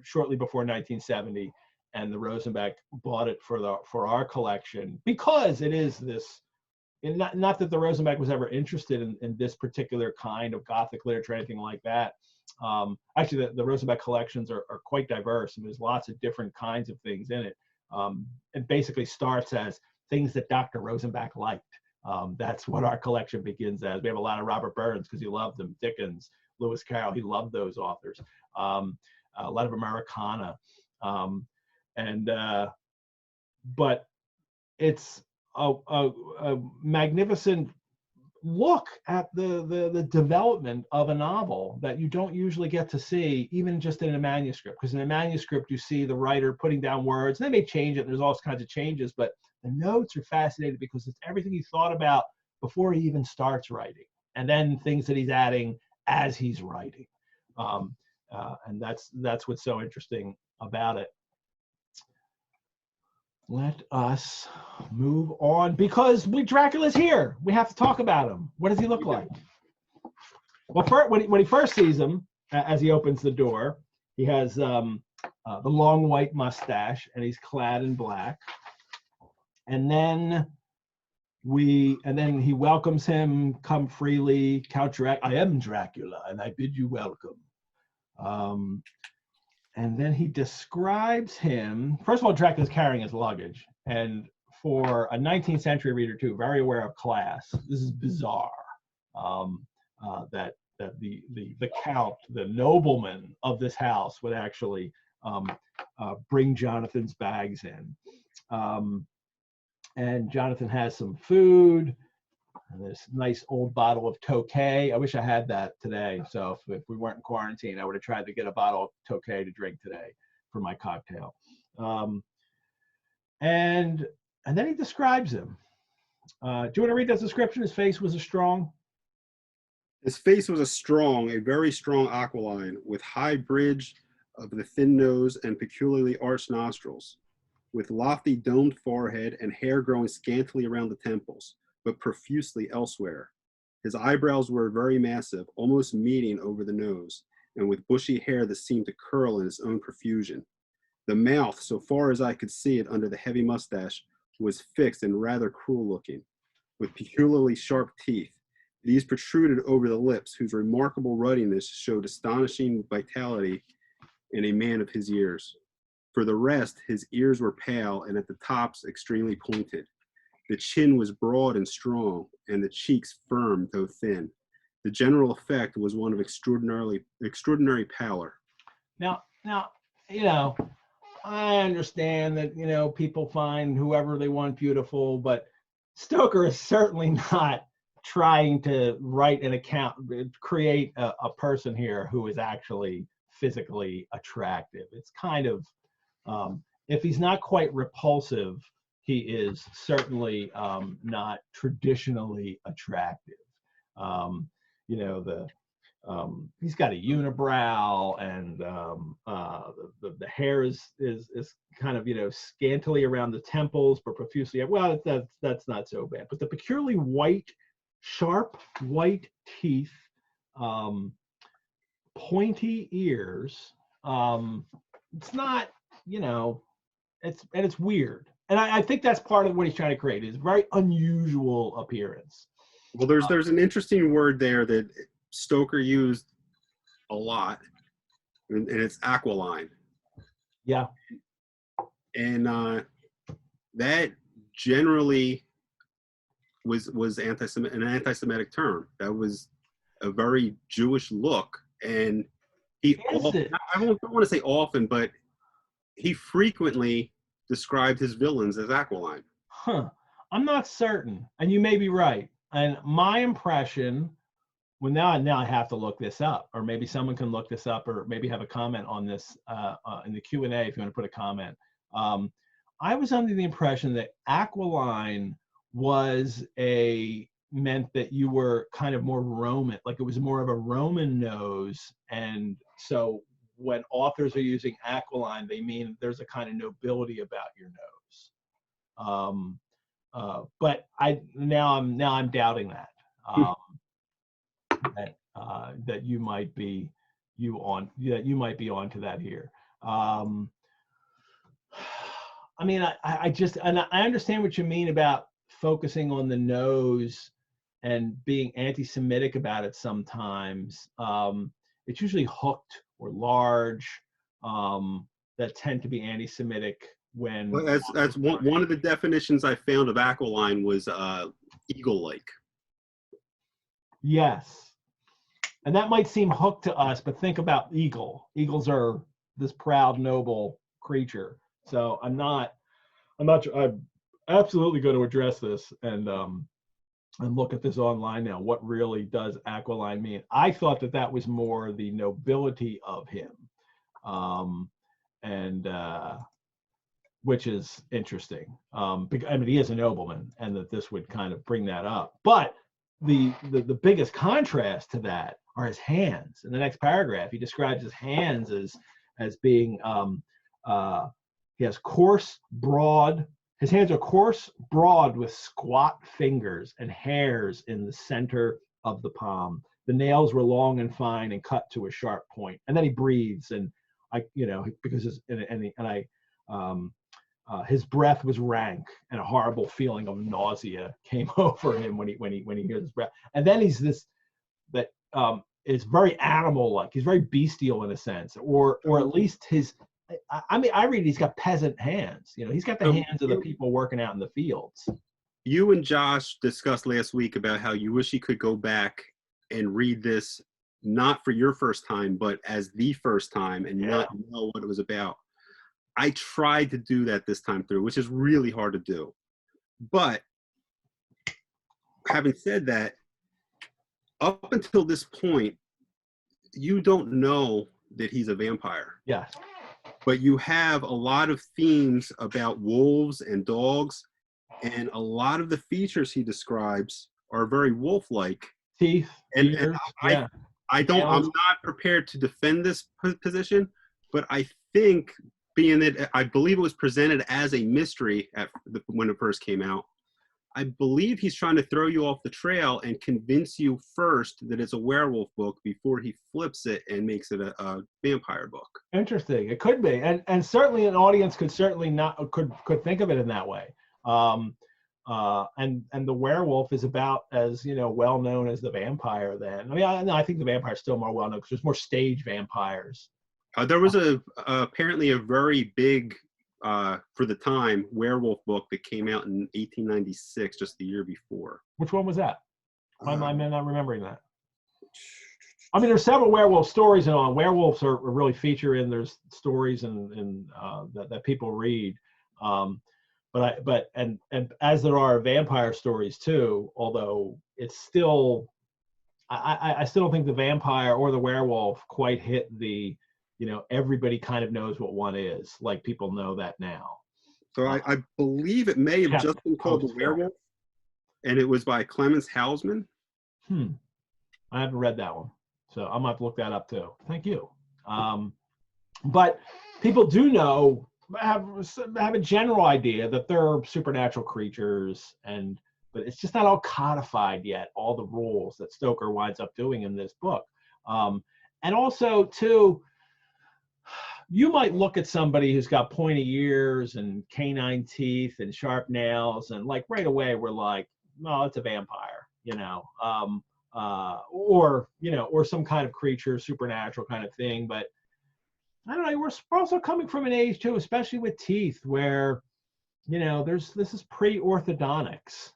shortly before 1970. And the Rosenbach bought it for our collection because it is this. And not that the Rosenbach was ever interested in this particular kind of Gothic literature or anything like that. Actually, the Rosenbach collections are quite diverse, and there's lots of different kinds of things in it. It basically starts as things that Dr. Rosenbach liked. That's what our collection begins as. We have a lot of Robert Burns because he loved them, Dickens, Lewis Carroll, he loved those authors. A lot of Americana. But it's a magnificent look at the development of a novel that you don't usually get to see, even just in a manuscript. Because in a manuscript, you see the writer putting down words, and they may change it. There's all kinds of changes, but the notes are fascinating because it's everything he thought about before he even starts writing, and then things that he's adding as he's writing. And that's what's so interesting about it. Let us move on because Dracula's here. We have to talk about him. What does he look like? Well, when he first sees him, as he opens the door, he has the long white mustache and he's clad in black. And then he welcomes him, "Come freely, Count Dracula. I am Dracula, and I bid you welcome." And then he describes him. First of all, Dracula's carrying his luggage. And for a 19th century reader, too, very aware of class, this is bizarre that the count, the nobleman of this house, would actually bring Jonathan's bags in. And Jonathan has some food. And this nice old bottle of Tokay. I wish I had that today. So if we weren't in quarantine, I would have tried to get a bottle of Tokay to drink today for my cocktail. And then he describes him. Do you want to read that description? His face was His face was a very strong aquiline, with high bridge of the thin nose and peculiarly arched nostrils, with lofty domed forehead and hair growing scantily around the temples, but profusely elsewhere. His eyebrows were very massive, almost meeting over the nose, and with bushy hair that seemed to curl in its own profusion. The mouth, so far as I could see it under the heavy mustache, was fixed and rather cruel looking, with peculiarly sharp teeth. These protruded over the lips, whose remarkable ruddiness showed astonishing vitality in a man of his years. For the rest, his ears were pale and at the tops extremely pointed. The chin was broad and strong, and the cheeks firm though thin. The general effect was one of extraordinary pallor. Now, you know, I understand that, you know, people find whoever they want beautiful, but Stoker is certainly not trying to write an account, create a person here who is actually physically attractive. It's kind of, if he's not quite repulsive, he is certainly not traditionally attractive. You know, he's got a unibrow, and the hair is kind of, you know, scantily around the temples, but profusely. Well, that's not so bad. But the peculiarly sharp white teeth, pointy ears. It's not, you know, it's weird. And I think that's part of what he's trying to create, is very unusual appearance. Well, there's an interesting word there that Stoker used a lot, and it's aquiline. Yeah. And that generally was an anti-Semitic term. That was a very Jewish look, and I don't want to say often, but he frequently described his villains as aquiline. Huh. I'm not certain, and you may be right. And my impression, well, now I have to look this up, or maybe someone can look this up, or maybe have a comment on this in the Q&A if you want to put a comment. I was under the impression that aquiline meant that you were kind of more Roman, like it was more of a Roman nose. And so when authors are using aquiline, they mean there's a kind of nobility about your nose. But now I'm doubting that. That you might be onto that here. I mean, I understand what you mean about focusing on the nose and being anti-Semitic about it sometimes. It's usually hooked or large, that tend to be anti-Semitic when. Well, that's one of the definitions I found of aquiline was eagle-like. Yes. And that might seem hooked to us, but think about eagle. Eagles are this proud, noble creature. So I'm absolutely going to address this and look at this online now. What really does aquiline mean? I thought that was more the nobility of him, and which is interesting. I mean, he is a nobleman, and that this would kind of bring that up. But the biggest contrast to that are his hands. In the next paragraph, he describes his hands as being he has coarse, broad. His hands are coarse, broad, with squat fingers and hairs in the center of the palm. The nails were long and fine and cut to a sharp point. And then he breathes, and because his breath was rank, and a horrible feeling of nausea came over him when he hears his breath. And then he's is very animal-like. He's very bestial in a sense, or at least his. I read he's got peasant hands. He's got the hands of the people working out in the fields. You and Josh discussed last week about how you wish you could go back and read this, not for your first time, but as the first time, and not know what it was about. I tried to do that this time through, which is really hard to do. But having said that, up until this point, you don't know that he's a vampire. Yes. But you have a lot of themes about wolves and dogs, and a lot of the features he describes are very wolf-like. Teeth, ears, I'm not prepared to defend this position, but I think, being that I believe it was presented as a mystery when it first came out, I believe he's trying to throw you off the trail and convince you first that it's a werewolf book before he flips it and makes it a vampire book. Interesting. It could be, and certainly an audience could certainly not could think of it in that way. And the werewolf is about as well known as the vampire. Then I think the vampire is still more well known because there's more stage vampires. There was apparently a very big for the time werewolf book that came out in 1896, just the year before. Which one was that? I'm not remembering that. I mean, there's several werewolf stories and all. Werewolves are really feature in there's stories and that people read. But as there are vampire stories too, although it's still, I still don't think the vampire or the werewolf quite hit the, everybody kind of knows what one is, like people know that now. So I believe it may have just been called The Werewolf, and it was by Clemens Hausman. I haven't read that one, so I'm gonna have to look that up too. Thank you. But people do know, have a general idea that they're supernatural creatures, but it's just not all codified yet, all the rules that Stoker winds up doing in this book. And also too, you might look at somebody who's got pointy ears and canine teeth and sharp nails, and like right away we're like, no, it's a vampire, or some kind of creature, supernatural kind of thing. But I don't know, we're also coming from an age too, especially with teeth, where this is pre-orthodontics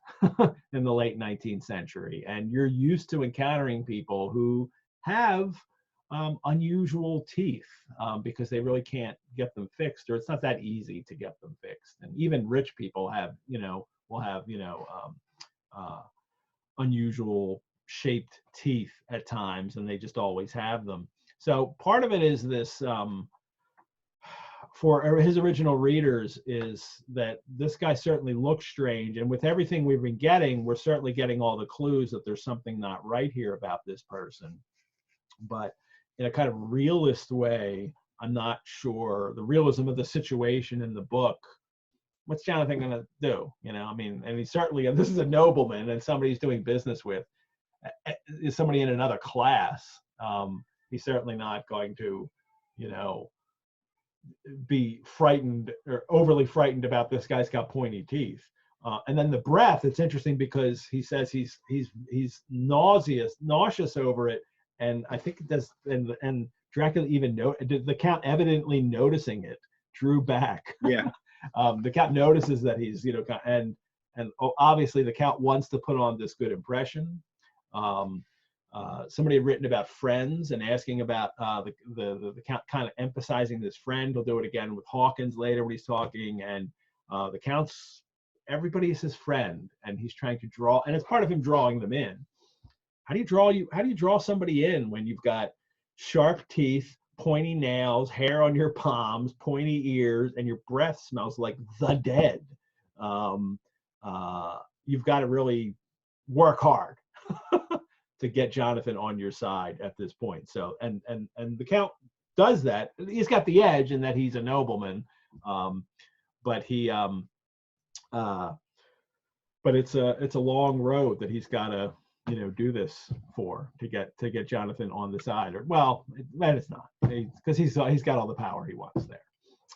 in the late 19th century, and you're used to encountering people who have unusual teeth because they really can't get them fixed, or it's not that easy to get them fixed. And even rich people will have unusual shaped teeth at times, and they just always have them. So part of it is this, for his original readers, is that this guy certainly looks strange, and with everything we've been getting, we're certainly getting all the clues that there's something not right here about this person. But in a kind of realist way, I'm not sure the realism of the situation in the book. What's Jonathan going to do? And he's certainly, this is a nobleman and somebody he's doing business with, is somebody in another class. He's certainly not going to, be frightened or overly frightened about this guy's got pointy teeth. And then the breath, it's interesting because he says he's nauseous over it. And I think it does, and Dracula even the Count evidently noticing it drew back. Yeah. The Count notices that he's, and obviously the Count wants to put on this good impression. Somebody had written about friends and asking about the Count kind of emphasizing this friend. He'll do it again with Hawkins later when he's talking, and the Count's, everybody is his friend, and he's trying to draw, and it's part of him drawing them in. How do you draw somebody in when you've got sharp teeth, pointy nails, hair on your palms, pointy ears, and your breath smells like the dead? You've got to really work hard to get Jonathan on your side at this point. So, and the Count does that. He's got the edge in that he's a nobleman, but it's a long road that he's got to do this to get Jonathan on the side. Or and it's not, because he's got all the power he wants there.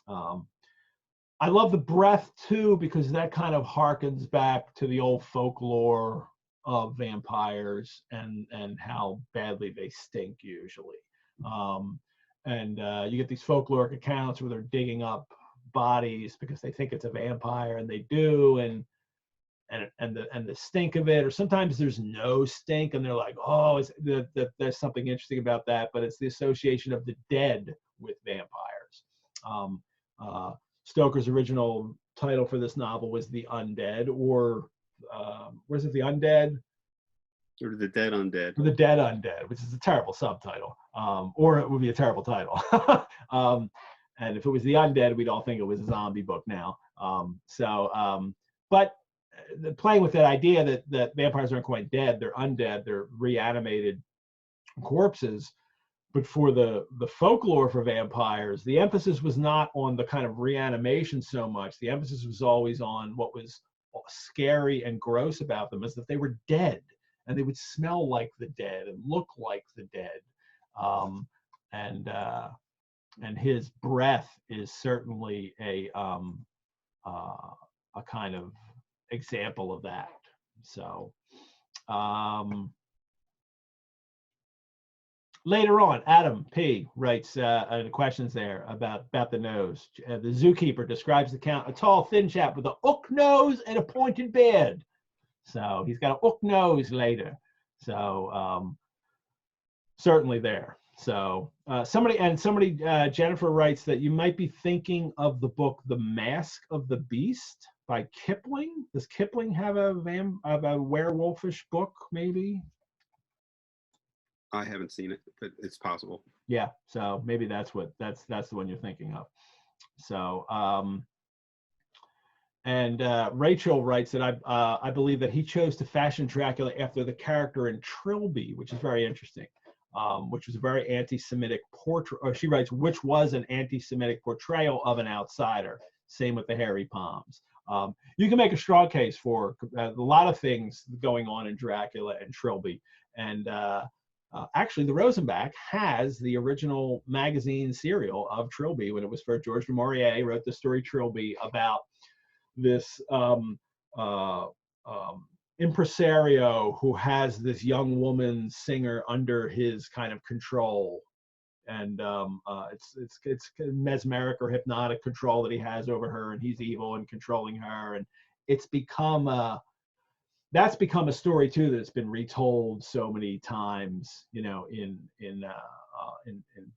I love the breath too, because that kind of harkens back to the old folklore of vampires and how badly they stink usually. You get these folkloric accounts where they're digging up bodies because they think it's a vampire, and they do, and the stink of it, or sometimes there's no stink and they're like, oh, there's something interesting about that, but it's the association of the dead with vampires. Stoker's original title for this novel was The Undead, or was it The Undead? Or The Dead Undead. Or The Dead Undead, which is a terrible subtitle, or it would be a terrible title. And if it was The Undead, we'd all think it was a zombie book now. But playing with that idea that vampires aren't quite dead, they're undead, they're reanimated corpses. But for the folklore for vampires, the emphasis was not on the kind of reanimation so much. The emphasis was always on what was scary and gross about them is that they were dead, and they would smell like the dead and look like the dead. Um, and his breath is certainly a kind of example of that. So later on, Adam P writes questions there about the nose. The zookeeper describes the count a tall, thin chap with a hook nose and a pointed beard. So he's got a hook nose later. So certainly there. So somebody, Jennifer writes that you might be thinking of the book The Mask of the Beast by Kipling. Does Kipling have a werewolfish book, maybe? I haven't seen it, but it's possible. Yeah, so maybe that's the one you're thinking of. So Rachel writes that I believe that he chose to fashion Dracula after the character in Trilby, which is very interesting. Which was a very anti-Semitic portrait, or she writes, which was an anti-Semitic portrayal of an outsider. Same with the hairy palms. You can make a strong case for a lot of things going on in Dracula and Trilby. And actually, the Rosenbach has the original magazine serial of Trilby when it was for George du Maurier wrote the story Trilby about this impresario who has this young woman singer under his kind of control, and it's mesmeric or hypnotic control that he has over her, and he's evil and controlling her, and it's become that's become a story too that's been retold so many times, you know, in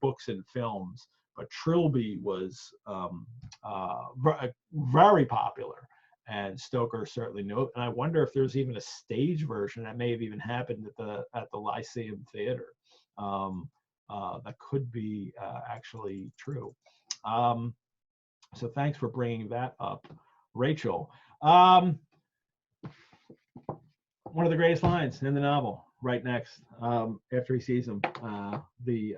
books and films. But Trilby was very popular. And Stoker certainly knew it. And I wonder if there's even a stage version that may have even happened at the Lyceum Theater. That could be actually true. So thanks for bringing that up, Rachel. One of the greatest lines in the novel, right next, after he sees him, the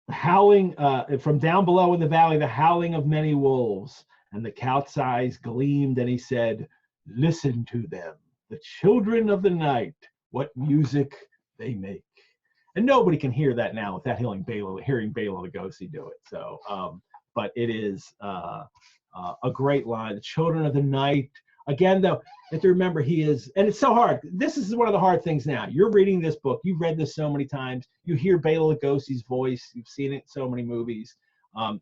howling from down below in the valley, the howling of many wolves. And the cat's eyes gleamed, and he said, listen to them, the children of the night, what music they make. And nobody can hear that now without hearing Bela Lugosi do it. So, but it is a great line, the children of the night. Again, though, you have to remember he is, and it's so hard. This is one of the hard things now. You're reading this book. You've read this so many times. You hear Bela Lugosi's voice. You've seen it in so many movies.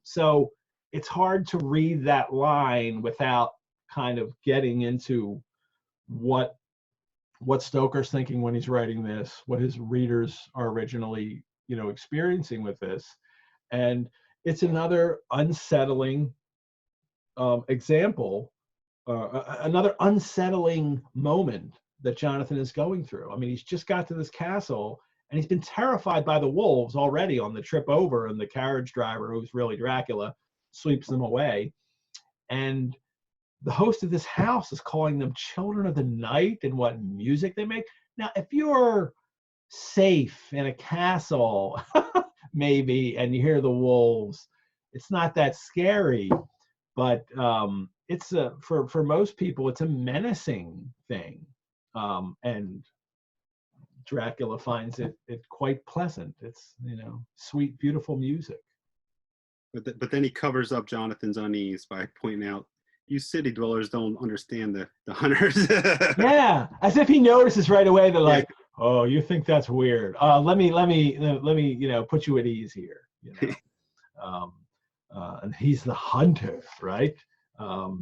So it's hard to read that line without kind of getting into what Stoker's thinking when he's writing this, what his readers are originally, you know, experiencing with this. And it's another unsettling example, another unsettling moment that Jonathan is going through. I mean, he's just got to this castle and he's been terrified by the wolves already on the trip over, and the carriage driver, who's really Dracula, sweeps them away. And the host of this house is calling them children of the night and what music they make. Now, if you're safe in a castle, maybe, and you hear the wolves, it's not that scary. But it's for most people, it's a menacing thing. And Dracula finds it quite pleasant. It's, you know, sweet, beautiful music. But then he covers up Jonathan's unease by pointing out, you city dwellers don't understand the hunters. Yeah, as if he notices right away that, like, yeah. Oh, you think that's weird. Let me, you know, put you at ease here. You know? And he's the hunter, right? The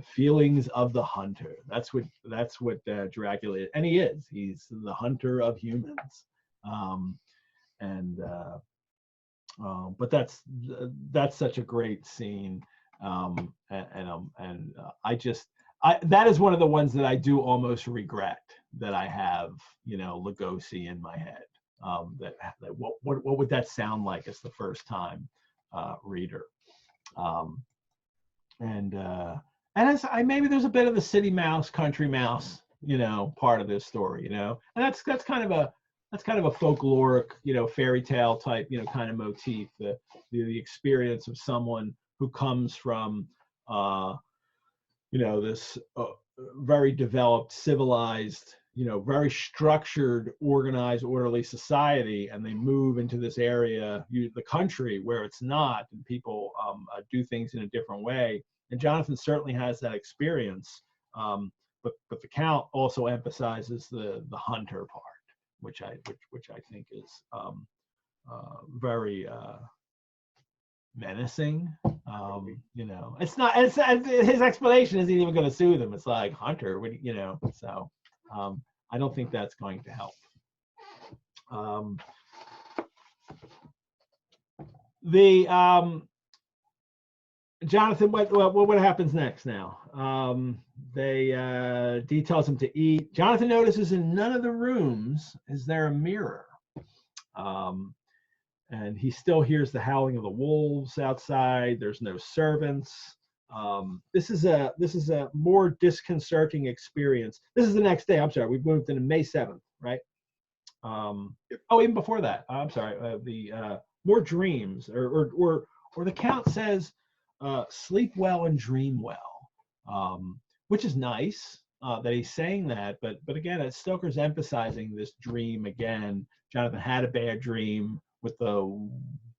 feelings of the hunter. That's what Dracula is, and he is. He's the hunter of humans. But that's such a great scene, and that is one of the ones that I do almost regret that I have, you know, Lugosi in my head. What would that sound like as the first time reader? And as maybe there's a bit of the city mouse, country mouse, you know, part of this story, you know, and that's kind of a folkloric, you know, fairy tale type, you know, kind of motif, the experience of someone who comes from this very developed, civilized, very structured, organized, orderly society, and they move into this area, the country, where it's not, and people do things in a different way. And Jonathan certainly has that experience, but the Count also emphasizes the hunter part, which I think is very menacing. It's not. His explanation isn't even going to soothe him. It's like, Hunter, So I don't think that's going to help. Jonathan, what happens next now? They details him to eat. Jonathan notices in none of the rooms is there a mirror. And he still hears the howling of the wolves outside. There's no servants. This is a more disconcerting experience. This is the next day. I'm sorry, we've moved into May 7th, right? Yep. Oh, even before that. I'm sorry. The more dreams, or the Count says, sleep well and dream well, which is nice that he's saying that. But again, Stoker's emphasizing this dream again. Jonathan had a bad dream with the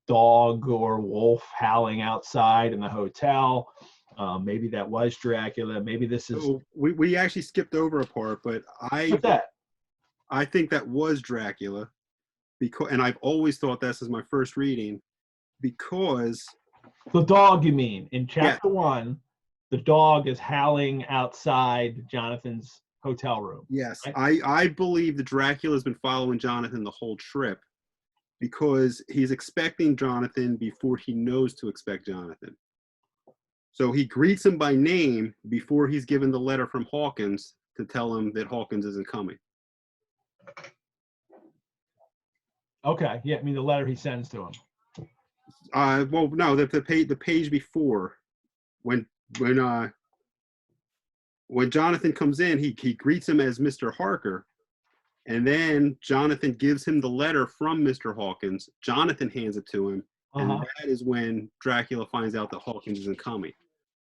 dog or wolf howling outside in the hotel. Maybe that was Dracula. Maybe this is. So we actually skipped over a part, but What's that? I think that was Dracula, and I've always thought this is my first reading, because The dog, you mean? In chapter 1, the dog is howling outside Jonathan's hotel room. Yes, right? I believe that Dracula has been following Jonathan the whole trip, because he's expecting Jonathan before he knows to expect Jonathan. So he greets him by name before he's given the letter from Hawkins to tell him that Hawkins isn't coming. Okay, yeah, I mean the letter he sends to him. Well, no, the page before, when Jonathan comes in, he greets him as Mr. Harker, and then Jonathan gives him the letter from Mr. Hawkins. Jonathan hands it to him, and that is when Dracula finds out that Hawkins isn't coming.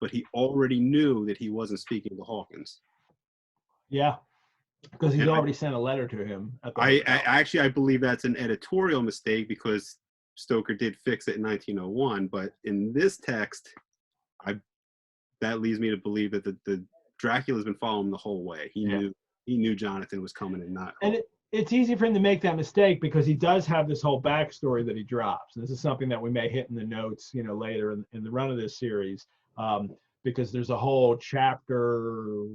But he already knew that he wasn't speaking to Hawkins. Yeah, because he's already sent a letter to him. I believe that's an editorial mistake, because Stoker did fix it in 1901. But in this text, that leads me to believe that the Dracula's been following him the whole way. He knew Jonathan was coming and not. And it's easy for him to make that mistake, because he does have this whole backstory that he drops. And this is something that we may hit in the notes, later in the run of this series, because there's a whole chapter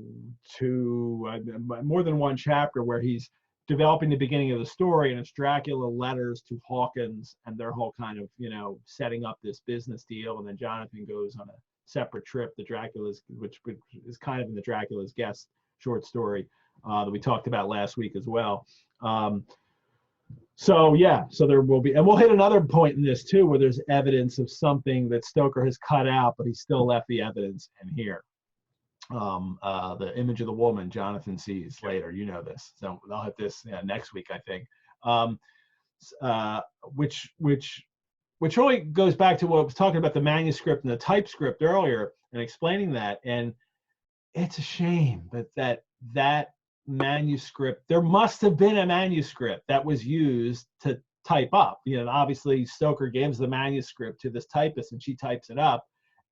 2, more than one chapter, where he's developing the beginning of the story, and it's Dracula letters to Hawkins and their whole kind of, setting up this business deal. And then Jonathan goes on a separate trip, the Dracula's, which is kind of in the Dracula's Guest short story that we talked about last week as well. So there will be, and we'll hit another point in this too, where there's evidence of something that Stoker has cut out, but he still left the evidence in here. The image of the woman Jonathan sees later, this. So I'll hit this next week, I think. Which really goes back to what I was talking about, the manuscript and the typescript earlier, and explaining that. And it's a shame that manuscript, there must have been a manuscript that was used to type up. Obviously Stoker gives the manuscript to this typist and she types it up,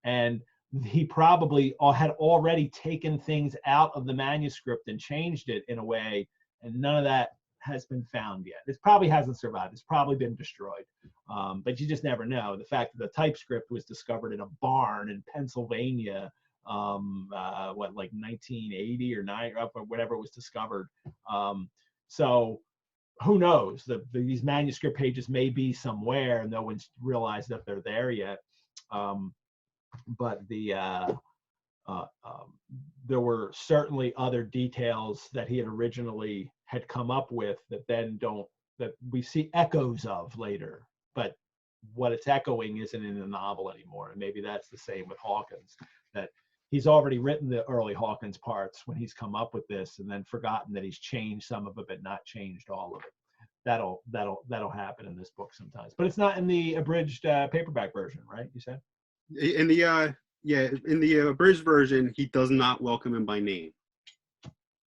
and he probably had already taken things out of the manuscript and changed it in a way, and none of that has been found yet. It probably hasn't survived. It's probably been destroyed. But you just never know. The fact that the typescript was discovered in a barn in Pennsylvania, like 1980 or 9 or whatever it was discovered. So who knows? These manuscript pages may be somewhere, and no one's realized that they're there yet. But there were certainly other details that he had originally had come up with that we see echoes of later, but what it's echoing isn't in the novel anymore. And maybe that's the same with Hawkins, that he's already written the early Hawkins parts when he's come up with this, and then forgotten that he's changed some of it, but not changed all of it. That'll happen in this book sometimes, but it's not in the abridged paperback version, right? You said? In the Yeah, in the abridged version, he does not welcome him by name.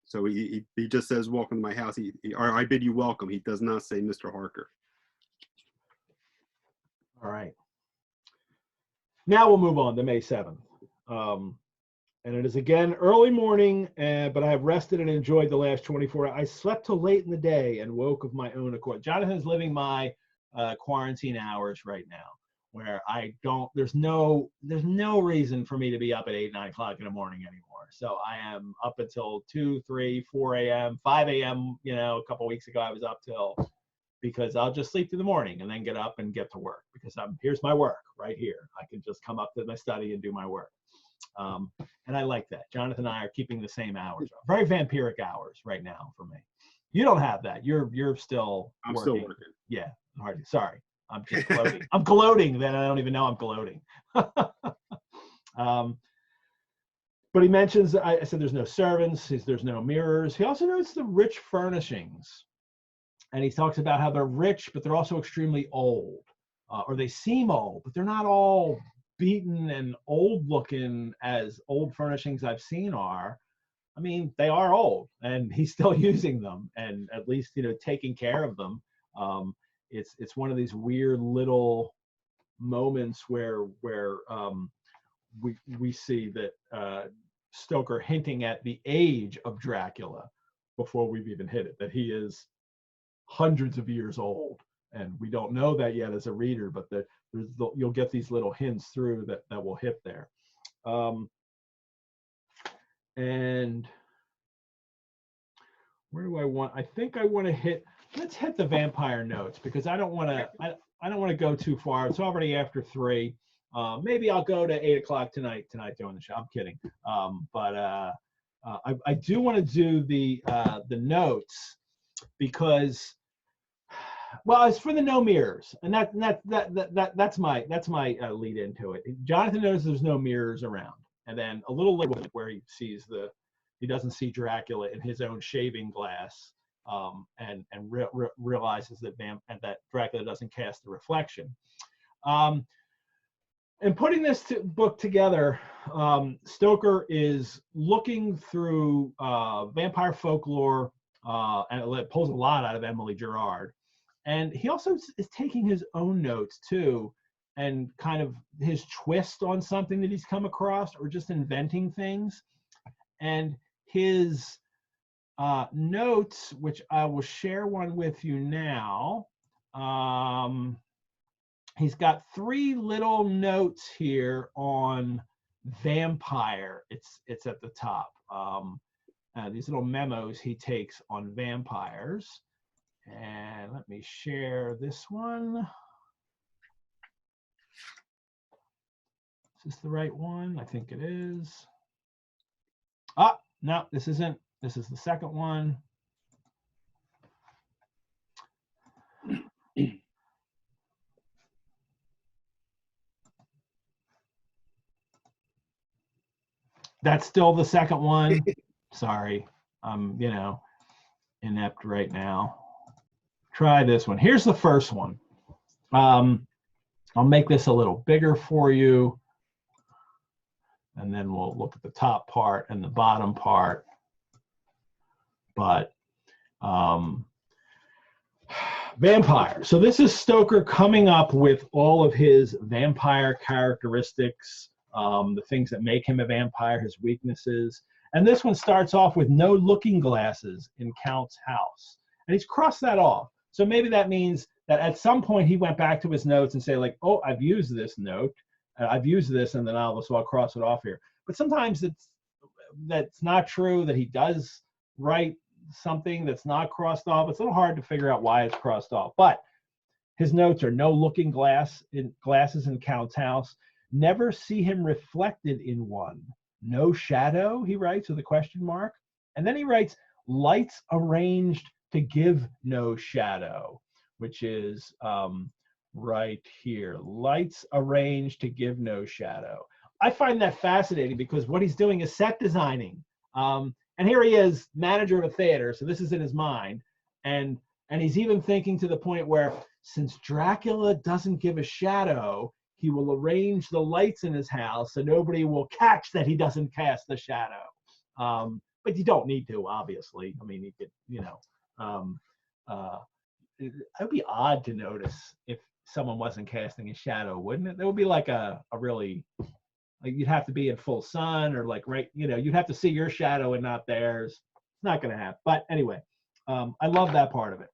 So he just says, "Welcome to my house." Or I bid you welcome. He does not say Mr. Harker. All right. Now we'll move on to May 7th. And it is again early morning, but I have rested and enjoyed the last 24 hours. I slept till late in the day and woke of my own accord. Jonathan's living my quarantine hours right now, where there's no reason for me to be up at 8, 9 o'clock in the morning anymore. So I am up until 2, 3, 4 a.m., 5 a.m. A couple of weeks ago I was up till, because I'll just sleep through the morning and then get up and get to work, because here's my work right here. I can just come up to my study and do my work. And I like that. Jonathan and I are keeping the same hours, very vampiric hours right now for me. You don't have that. You're still I'm working. still working. Yeah. Sorry. I'm just gloating. I'm gloating that I don't even know I'm gloating. But he mentions, I said there's no servants, there's no mirrors. He also notes the rich furnishings. And he talks about how they're rich, but they're also extremely old. Or they seem old, but they're not all beaten and old looking as old furnishings I've seen are. I mean, they are old, and he's still using them, and at least taking care of them. It's one of these weird little moments where we see that Stoker hinting at the age of Dracula before we've even hit it, that he is hundreds of years old, and we don't know that yet as a reader, but you'll get these little hints through that will hit there. And where do I want? I think I want to hit. Let's hit the vampire notes, because I don't want to go too far. It's already after 3. Maybe I'll go to 8 o'clock tonight doing the show. I'm kidding. But I do want to do the notes, because, well, it's for the no mirrors, and that's my lead into it. Jonathan knows there's no mirrors around, and then a little later where he doesn't see Dracula in his own shaving glass, and realizes that Dracula doesn't cast the reflection. And putting this book together, Stoker is looking through vampire folklore, and it pulls a lot out of Emily Gerard. And he also is taking his own notes too, and kind of his twist on something that he's come across, or just inventing things. And his notes, which I will share one with you now. He's got 3 little notes here on vampire. It's at the top. These little memos he takes on vampires. And let me share this one. Is this the right one? I think it is. No, this isn't. This is the second one. That's still the second one. Sorry, I'm inept right now. Try this one. Here's the first one. I'll make this a little bigger for you, and then we'll look at the top part and the bottom part. But vampire. So this is Stoker coming up with all of his vampire characteristics, the things that make him a vampire, his weaknesses. And this one starts off with no looking glasses in Count's house. And he's crossed that off. So maybe that means that at some point he went back to his notes and say, like, oh, I've used this note, I've used this in the novel, so I'll cross it off here. But sometimes that's not true, that he does write something that's not crossed off. It's a little hard to figure out why it's crossed off. But his notes are no looking glasses in Count's house. Never see him reflected in one. No shadow, he writes, with a question mark. And then he writes, lights arranged to give no shadow, which is right here. Lights arranged to give no shadow. I find that fascinating, because what he's doing is set designing. And here he is, manager of a theater, so this is in his mind. And he's even thinking to the point where, since Dracula doesn't give a shadow, he will arrange the lights in his house so nobody will catch that he doesn't cast the shadow. But you don't need to, obviously. I mean, you could, it would be odd to notice if someone wasn't casting a shadow, wouldn't it? There would be like a really, like you'd have to be in full sun or like, right, you'd have to see your shadow and not theirs. It's not going to happen. But anyway, I love that part of it.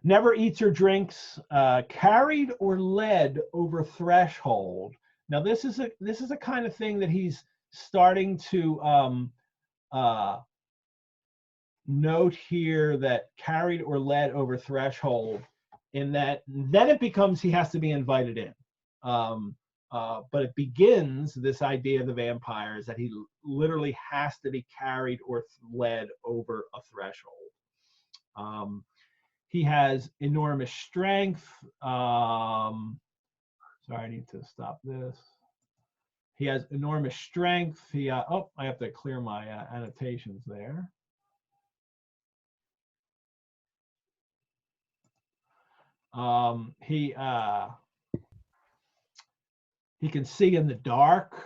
Never eats or drinks, carried or led over threshold. Now this is a kind of thing that he's starting to note here, that carried or led over threshold, in that then it becomes he has to be invited in. But it begins, this idea of the vampires, that he literally has to be carried or led over a threshold. He has enormous strength. Sorry, I need to stop this. He has enormous strength. I have to clear my annotations there. He can see in the dark.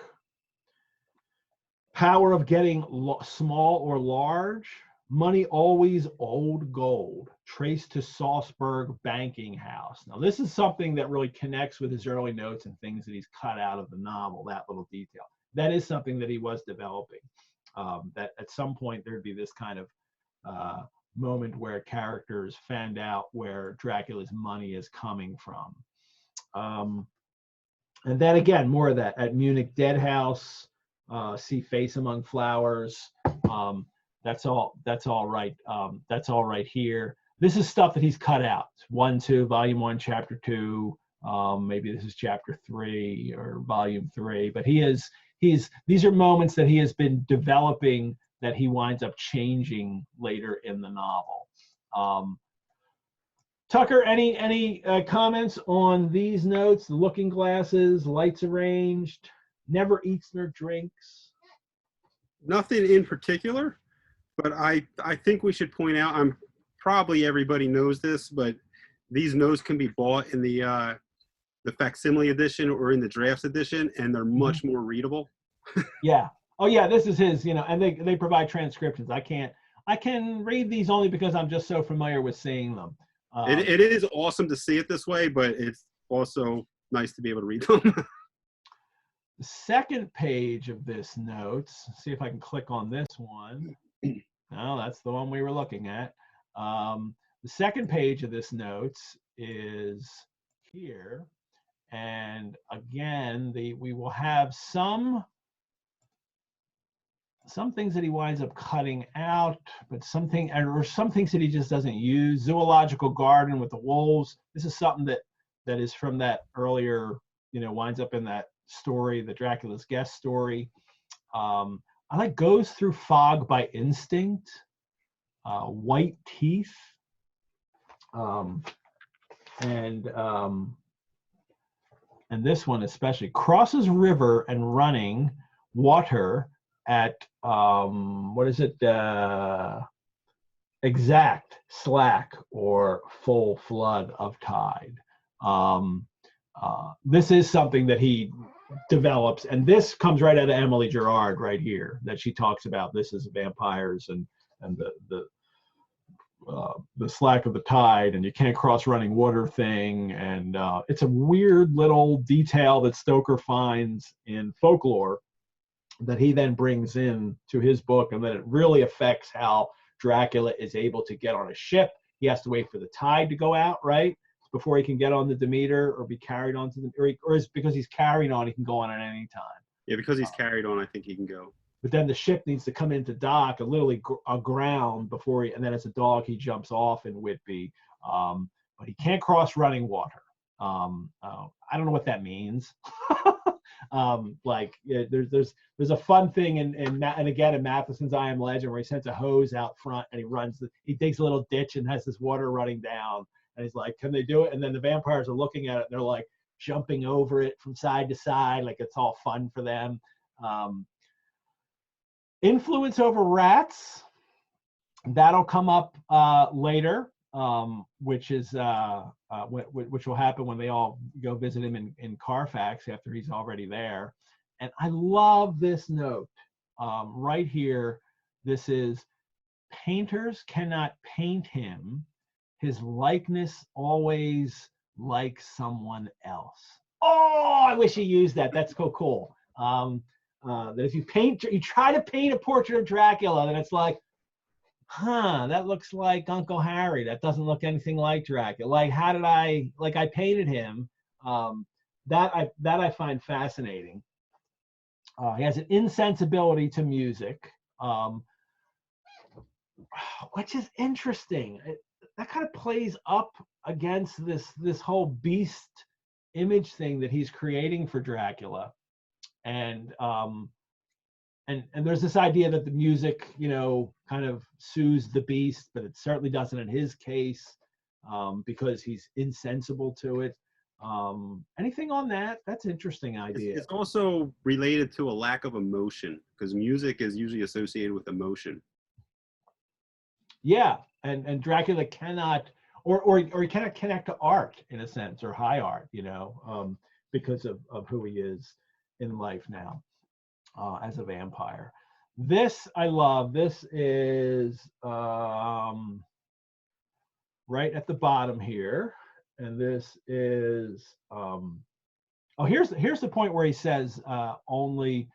Power of getting small or large. Money always old gold, traced to Salzburg banking house. Now, this is something that really connects with his early notes and things that he's cut out of the novel, that little detail. That is something that he was developing, that at some point there'd be this kind of moment where characters found out where Dracula's money is coming from. And then again, more of that at Munich Dead House, see Face Among Flowers. That's all right. That's all right here. This is stuff that he's cut out. 1, 2, volume 1, chapter 2. Maybe this is chapter 3 or volume 3. But these are moments that he has been developing that he winds up changing later in the novel. Tucker, any comments on these notes? The looking glasses, lights arranged, never eats nor drinks. Nothing in particular. But I think we should point out, probably everybody knows this, but these notes can be bought in the facsimile edition or in the drafts edition, and they're much more readable. Yeah. Oh yeah, this is his, and they provide transcriptions. I can read these only because I'm just so familiar with seeing them. It is awesome to see it this way, but it's also nice to be able to read them. The second page of this notes, see if I can click on this one. No, that's the one we were looking at. The second page of this notes is here. And again, we will have some things that he winds up cutting out, but some things that he just doesn't use. Zoological garden with the wolves. This is something that is from that earlier, winds up in that story, the Dracula's Guest story. I like goes through fog by instinct, white teeth, and this one especially, crosses river and running water at exact slack or full flood of tide. This is something that he develops, and this comes right out of Emily Gerard right here, that she talks about. This is vampires and the slack of the tide, and you can't cross running water thing, and it's a weird little detail that Stoker finds in folklore that he then brings in to his book, and that it really affects how Dracula is able to get on a ship. He has to wait for the tide to go out, right, before he can get on the Demeter or be carried onto the, or is because he's carried on, he can go on at any time. Yeah, because he's carried on, I think he can go. But then the ship needs to come into dock, literally aground before and then as a dog he jumps off in Whitby. But he can't cross running water. I don't know what that means. There's a fun thing and again in Matheson's I Am Legend where he sends a hose out front and he digs a little ditch and has this water running down. And he's like, can they do it? And then the vampires are looking at it. And they're like jumping over it from side to side. Like it's all fun for them. Influence over rats. That'll come up later. which is which will happen when they all go visit him in Carfax after he's already there. And I love this note right here. This is, painters cannot paint him. His likeness always like someone else. Oh, I wish he used that. That's so cool. That if you try to paint a portrait of Dracula, then it's like, that looks like Uncle Harry. That doesn't look anything like Dracula. Like, how did I painted him? That I find fascinating. He has an insensibility to music, which is interesting. That kind of plays up against this whole beast image thing that he's creating for Dracula, and there's this idea that the music, kind of soothes the beast, but it certainly doesn't in his case, because he's insensible to it. Anything on that? That's an interesting idea. It's also related to a lack of emotion, because music is usually associated with emotion. Yeah, and Dracula cannot, or he cannot connect to art in a sense, or high art, because of who he is in life now, as a vampire. This I love. This is right at the bottom here, and this is here's the point where he says only.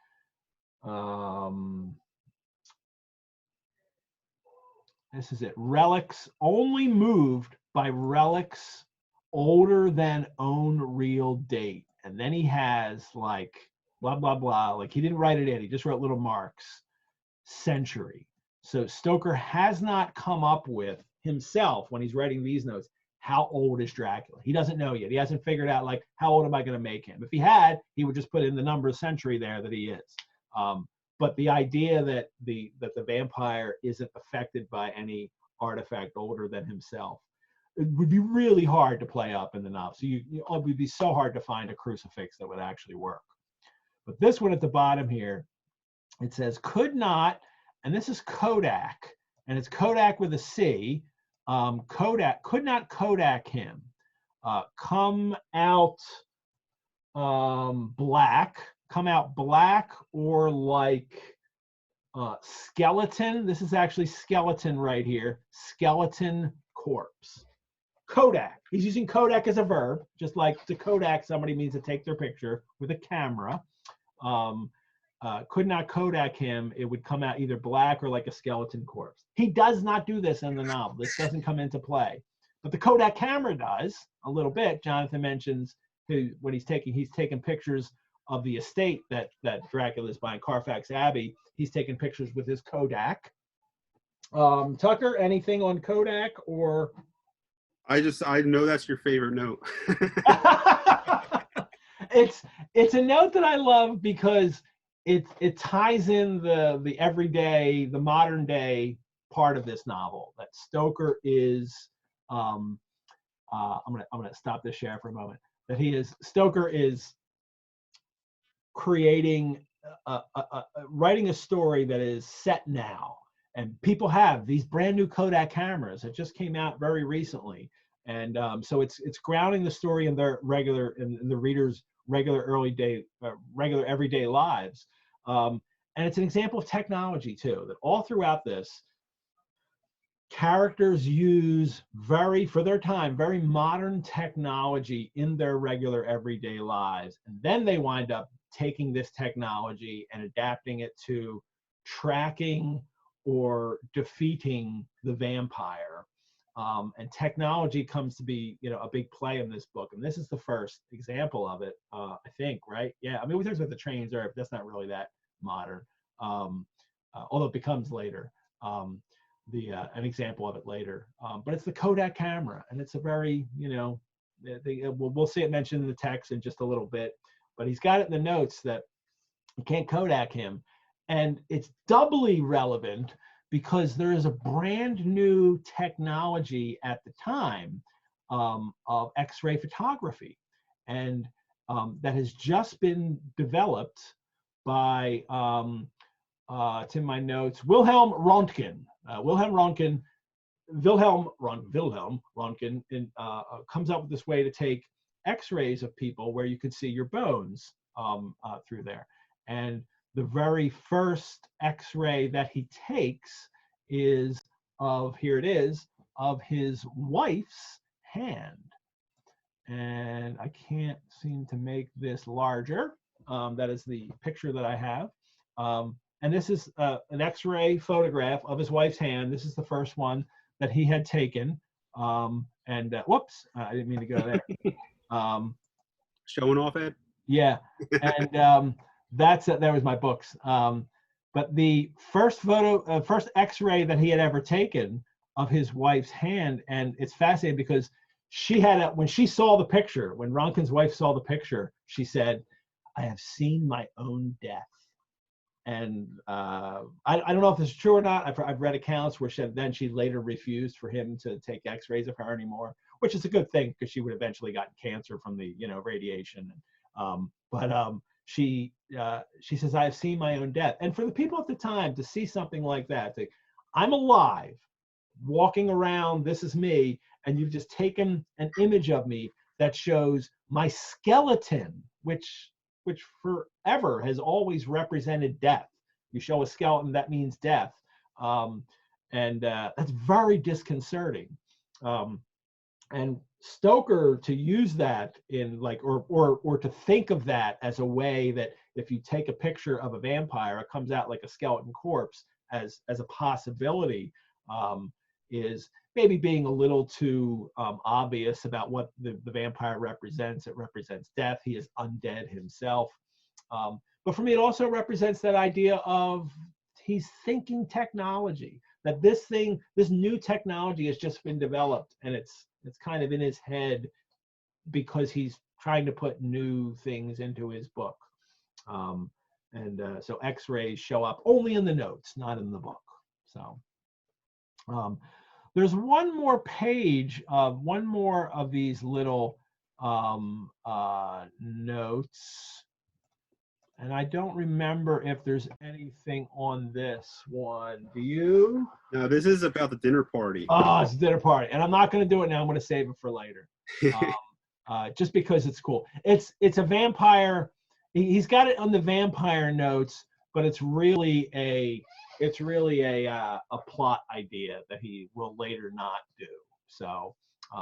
This is it. Relics only moved by relics older than own real date. And then he has like blah, blah, blah. Like, he didn't write it in. He just wrote little marks. Century. So Stoker has not come up with himself, when he's writing these notes, how old is Dracula? He doesn't know yet. He hasn't figured out, like, how old am I going to make him? If he had, he would just put in the number of century there that he is. But the idea that the vampire isn't affected by any artifact older than himself, it would be really hard to play up in the novel. So it would be so hard to find a crucifix that would actually work. But this one at the bottom here, it says could not, and this is Kodak, and it's Kodak with a C. Kodak could not Kodak him. Come out black. Come out black, or like skeleton. This is actually skeleton right here. Skeleton corpse. Kodak. He's using Kodak as a verb, just like to Kodak somebody means to take their picture with a camera. Could not Kodak him. It would come out either black or like a skeleton corpse. He does not do this in the novel. This doesn't come into play. But the Kodak camera does a little bit. Jonathan mentions when he's taking pictures of the estate that Dracula is buying, Carfax Abbey. He's taking pictures with his Kodak. Tucker, anything on Kodak? Or I know that's your favorite note. It's a note that I love because it ties in the everyday, the modern day part of this novel. That Stoker is I'm gonna stop this share for a moment. Stoker is creating writing a story that is set now, and people have these brand new Kodak cameras that just came out very recently, and so it's grounding the story in their in the reader's regular everyday lives, and it's an example of technology too, that all throughout this, characters use for their time, very modern technology in their regular everyday lives. And then they wind up taking this technology and adapting it to tracking or defeating the vampire. And technology comes to be, a big play in this book. And this is the first example of it, I think, right? Yeah, I mean, we talked about the trains, or that's not really that modern, although it becomes later. An example of it later, but it's the Kodak camera, and it's a very, we'll see it mentioned in the text in just a little bit, but he's got it in the notes that you can't Kodak him, and it's doubly relevant because there is a brand new technology at the time of X-ray photography, and that has just been developed by it's in my notes, Wilhelm Röntgen. Wilhelm Röntgen Wilhelm Röntgen comes up with this way to take X-rays of people where you could see your bones through there. And the very first X-ray that he takes is of, here it is, of his wife's hand. And I can't seem to make this larger. That is the picture that I have. And this is an X-ray photograph of his wife's hand. This is the first one that he had taken. Whoops, I didn't mean to go there. Showing off, Ed? Yeah, and that was my books. But the first photo, first X-ray that he had ever taken of his wife's hand, and it's fascinating because she had when she saw the picture, when Röntgen's wife saw the picture, she said, "I have seen my own death." And I don't know if this is true or not. I've read accounts where she later refused for him to take X-rays of her anymore, which is a good thing because she would eventually gotten cancer from the radiation. She says, "I have seen my own death." And for the people at the time to see something like that, I'm alive, walking around. This is me, and you've just taken an image of me that shows my skeleton, which forever has always represented death. You show a skeleton, that means death. That's very disconcerting. And Stoker, to use that in or to think of that as a way that if you take a picture of a vampire, it comes out like a skeleton corpse as a possibility, is maybe being a little too obvious about what the vampire represents. It represents death. He is undead himself. But for me, it also represents that idea of he's thinking technology, that this new technology has just been developed, and it's kind of in his head because he's trying to put new things into his book. So X-rays show up only in the notes, not in the book. So there's one more page of one more of these little notes. And I don't remember if there's anything on this one. Do you? No, this is about the dinner party. Oh, it's a dinner party. And I'm not going to do it now. I'm going to save it for later. Just because it's cool. It's a vampire. He's got it on the vampire notes, but it's really a plot idea that he will later not do. So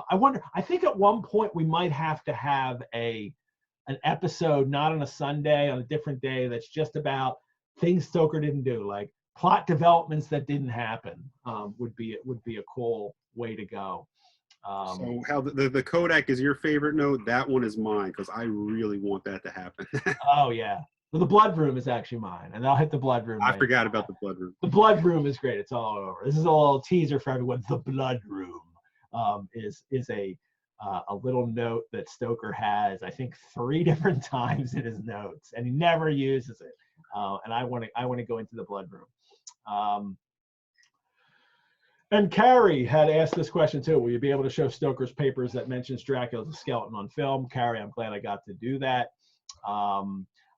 I wonder, I think at one point we might have to have an episode, not on a Sunday, on a different day, that's just about things Stoker didn't do, like plot developments that didn't happen. Would be a cool way to go. So how the Kodak is your favorite note? That one is mine because I really want that to happen. Oh yeah, well, the blood room is actually mine, and I'll hit the blood room. I forgot about the blood room. The blood room is great. It's all over. This is a little teaser for everyone. The blood room is a little note that Stoker has, I think, 3 different times in his notes, and he never uses it. And I want to go into the blood room. And Carrie had asked this question too. Will you be able to show Stoker's papers that mentions Dracula as a skeleton on film? Carrie, I'm glad I got to do that.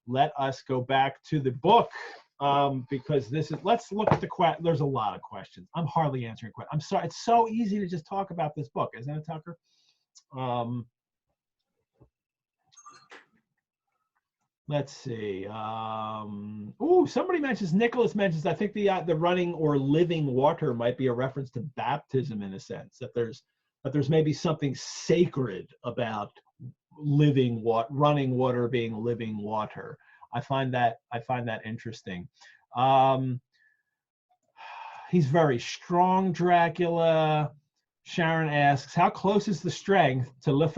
Let us go back to the book because let's look at there's a lot of questions. I'm hardly answering questions. I'm sorry. It's so easy to just talk about this book, isn't it, Tucker? Let's see. Somebody Nicholas mentions, I think the running or living water might be a reference to baptism in a sense, that there's maybe something sacred about running water being living water. I find that interesting. He's very strong, Dracula. Sharon asks, how close is the strength to Le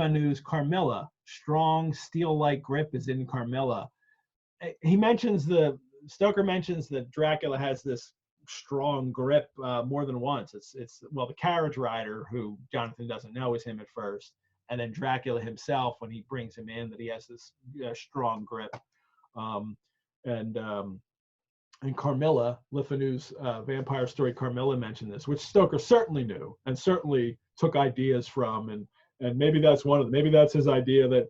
Carmilla? Strong steel-like grip is in Carmilla. Stoker mentions that Dracula has this strong grip more than once. It's the carriage rider, who Jonathan doesn't know is him at first, and then Dracula himself, when he brings him in, that he has this strong grip. And Carmilla, Le Fanu's vampire story, Carmilla mentioned this, which Stoker certainly knew and certainly took ideas from, and maybe that's his idea, that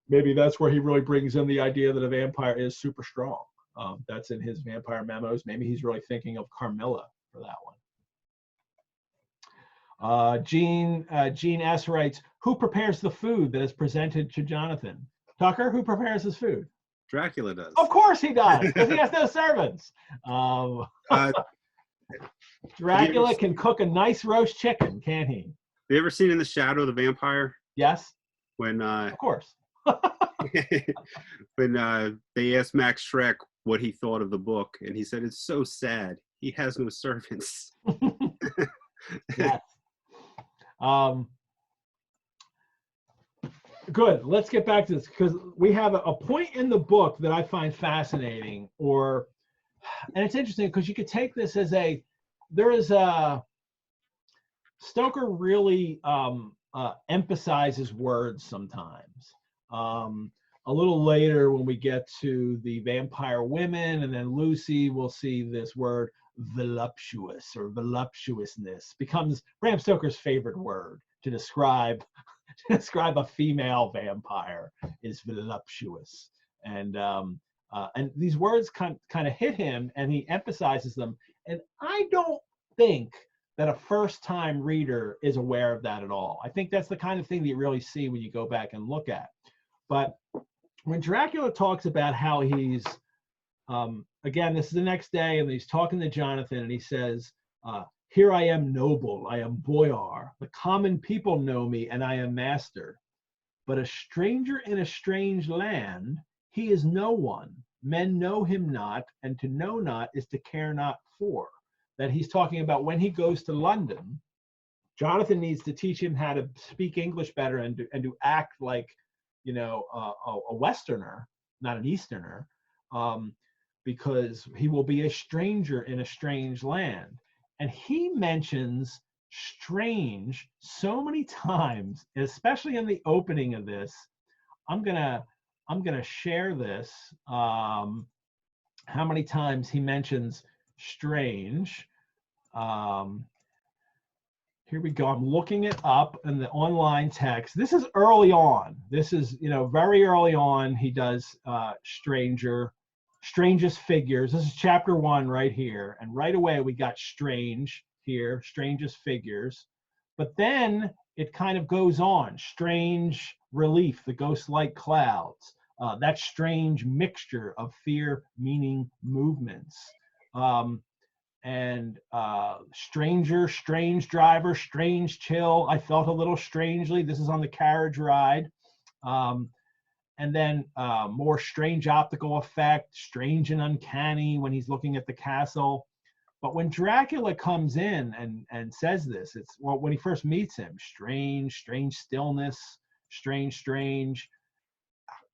maybe that's where he really brings in the idea that a vampire is super strong. That's in his vampire memos. Maybe he's really thinking of Carmilla for that one. Gene S writes, who prepares the food that is presented to Jonathan? Tucker, who prepares his food? Dracula does. Of course he does, because he has no servants. Uh, Dracula can cook a nice roast chicken, can't he? Have you ever seen In the Shadow of the Vampire? Yes. When of course. when they asked Max Schreck what he thought of the book, and he said, it's so sad. He has no servants. Yes. Good. Let's get back to this, because we have a point in the book that I find fascinating, and it's interesting because you could take this as Stoker really emphasizes words sometimes. A little later, when we get to the vampire women and then Lucy, we'll see this word voluptuous or voluptuousness becomes Bram Stoker's favorite word to describe a female vampire is voluptuous. And these words kind of hit him, and he emphasizes them. And I don't think that a first-time reader is aware of that at all. I think that's the kind of thing that you really see when you go back and look at. But when Dracula talks about how he's, again, this is the next day, and he's talking to Jonathan, and he says, here I am noble, I am boyar, the common people know me, and I am master. But a stranger in a strange land, he is no one. Men know him not, and to know not is to care not for. That he's talking about when he goes to London, Jonathan needs to teach him how to speak English better and to act like, a Westerner, not an Easterner, because he will be a stranger in a strange land. And he mentions strange so many times, especially in the opening of this. I'm gonna share this. How many times he mentions strange? Here we go. I'm looking it up in the online text. This is early on. This is, very early on. He does strangest figures. This is chapter 1 right here. And right away we got strange here, strangest figures. But then it kind of goes on. Strange relief, the ghost-like clouds. That strange mixture of fear, meaning, movements. Stranger, strange driver, strange chill. I felt a little strangely. This is on the carriage ride. And then more strange optical effect, strange and uncanny when he's looking at the castle. But when Dracula comes in and says this, it's, well, when he first meets him, strange stillness, strange.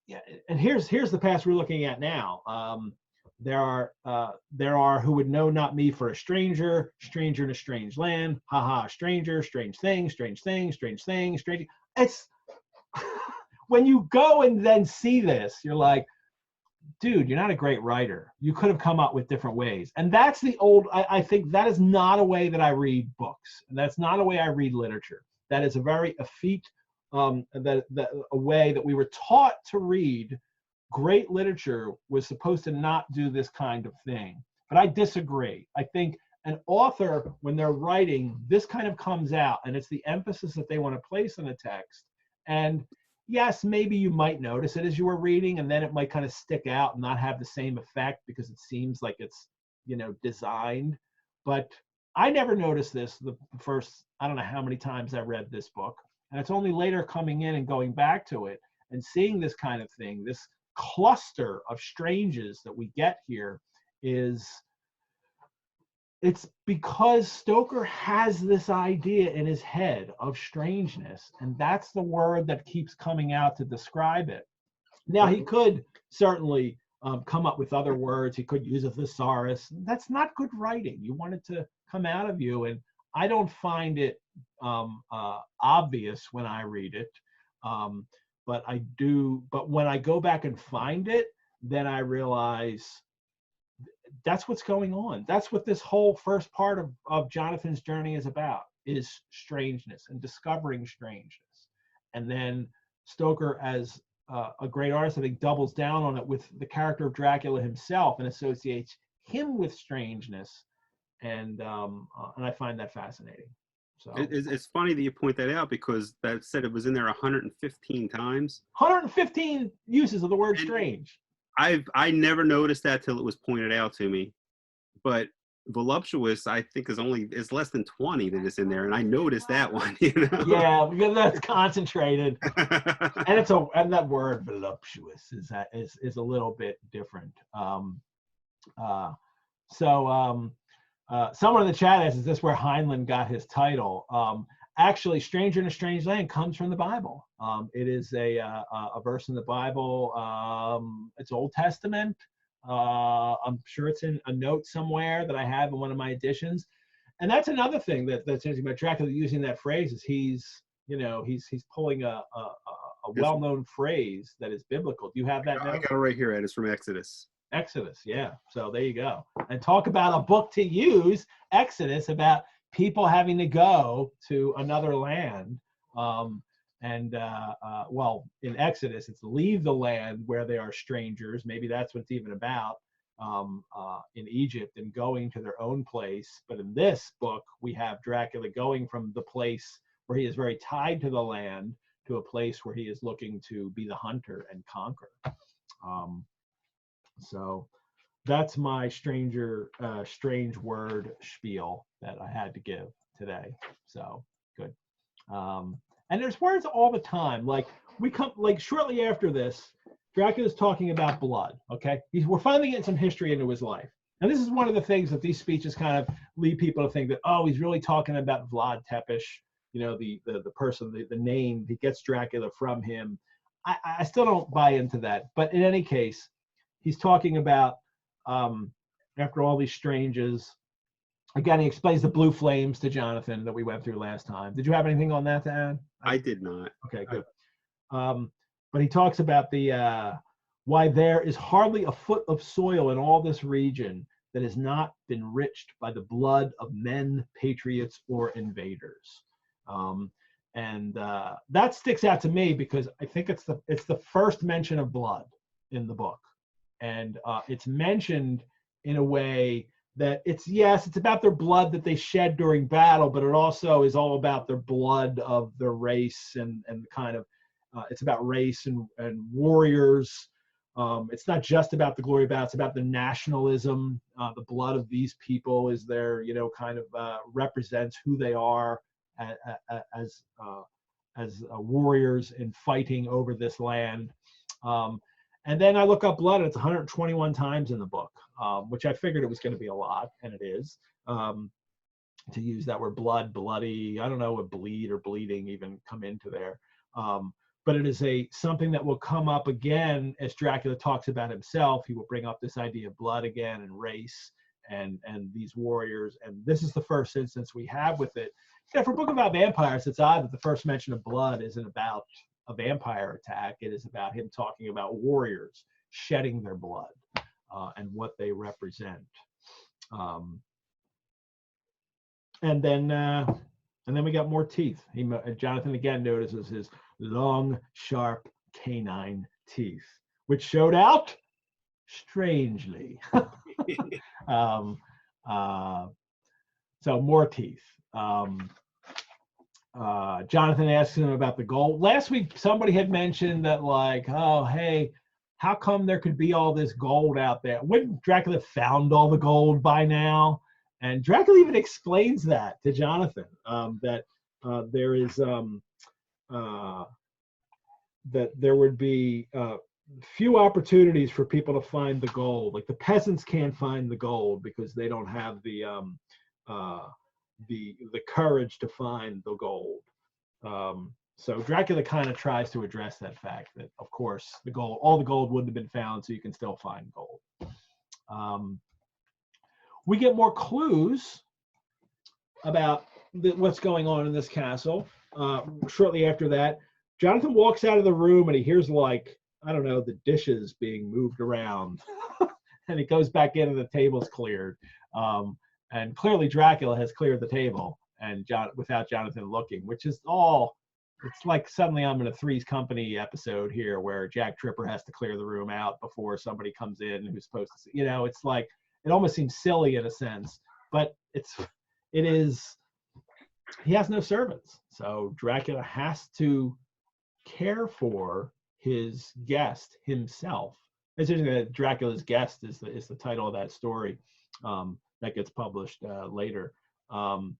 Yeah, and here's the past we're looking at now. There are who would know not me for a stranger in a strange land. Haha, stranger, strange thing. It's when you go and then see this, you're like, dude, you're not a great writer. You could have come up with different ways. And that's I think that is not a way that I read books. And that's not a way I read literature. That is a very effete, a way that we were taught to read. Great literature was supposed to not do this kind of thing. But I disagree. I think an author, when they're writing, this kind of comes out, and it's the emphasis that they want to place on a text. And yes, maybe you might notice it as you were reading, and then it might kind of stick out and not have the same effect because it seems like it's, designed. But I never noticed this the first, I don't know how many times I read this book. And it's only later coming in and going back to it and seeing this kind of thing, this cluster of stranges that we get here it's because Stoker has this idea in his head of strangeness, and that's the word that keeps coming out to describe it. Now, he could certainly come up with other words. He could use a thesaurus. That's not good writing. You want it to come out of you, and I don't find it obvious when I read it. But I do. But when I go back and find it, then I realize that's what's going on. That's what this whole first part of Jonathan's journey is about, is strangeness and discovering strangeness. And then Stoker, as a great artist, I think, doubles down on it with the character of Dracula himself and associates him with strangeness. And I find that fascinating. So It's funny that you point that out, because that said it was in there 115 times. 115 uses of the word And strange. I never noticed that till it was pointed out to me. But voluptuous, I think, is less than 20 that is in there, and I noticed that one. Yeah, because that's concentrated, and and that word voluptuous is a little bit different. Someone in the chat asks, is this where Heinlein got his title? Actually, Stranger in a Strange Land comes from the Bible. It is a verse in the Bible. It's Old Testament. I'm sure it's in a note somewhere that I have in one of my editions. And that's another thing that's interesting about Dracula using that phrase is he's pulling a well-known phrase that is biblical. Do you have that note? I got it right here, Ed. It's from Exodus. Exodus, yeah. So there you go. And talk about a book to use, Exodus, about people having to go to another land. Well, in Exodus, it's leave the land where they are strangers. Maybe that's what it's even about in Egypt, and going to their own place. But in this book, we have Dracula going from the place where he is very tied to the land to a place where he is looking to be the hunter and conquer. So that's my strange word spiel that I had to give today. So good. And there's words all the time. Like shortly after this, Dracula's talking about blood. Okay, we're finally getting some history into his life. And this is one of the things that these speeches kind of lead people to think that, oh, he's really talking about Vlad Tepes, the person, the name. He gets Dracula from him. I still don't buy into that. But in any case, he's talking about, after all these stranges, again, he explains the blue flames to Jonathan that we went through last time. Did you have anything on that to add? I did not. Okay, good. But he talks about why there is hardly a foot of soil in all this region that has not been enriched by the blood of men, patriots, or invaders. And that sticks out to me because I think it's the first mention of blood in the book. And it's mentioned in a way that it's about their blood that they shed during battle, but it also is all about their blood of their race and kind of, it's about race and warriors. It's not just about the glory battle, it's about the nationalism. The blood of these people is their, kind of represents who they are as warriors in fighting over this land. And then I look up blood, and it's 121 times in the book, which I figured it was going to be a lot, and it is. To use that word blood, bloody, I don't know if bleed or bleeding even come into there. But it is something that will come up again as Dracula talks about himself. He will bring up this idea of blood again and race and these warriors. And this is the first instance we have with it. Yeah, for a book about vampires, it's odd that the first mention of blood isn't about a vampire attack. It is about him talking about warriors shedding their blood and what they represent. And then we got more teeth. Jonathan again notices his long, sharp canine teeth, which showed out strangely. So more teeth. Jonathan asks him about the gold. Last week, somebody had mentioned that, like, oh, hey, how come there could be all this gold out there? Wouldn't Dracula found all the gold by now? And Dracula even explains that to Jonathan, that there is that there would be few opportunities for people to find the gold. Like the peasants can't find the gold because they don't have the courage to find the gold. So Dracula kind of tries to address that fact that, of course, all the gold wouldn't have been found, so you can still find gold. We get more clues about what's going on in this castle. Shortly after that, Jonathan walks out of the room and he hears, like, I don't know, the dishes being moved around. And he goes back in and the table's cleared. And clearly Dracula has cleared the table and without Jonathan looking, which is it's like suddenly I'm in a Three's Company episode here where Jack Tripper has to clear the room out before somebody comes in who's supposed to see. It's like, it almost seems silly in a sense, but it is he has no servants. So Dracula has to care for his guest himself. It's interesting that Dracula's Guest is the title of that story that gets published later. Um,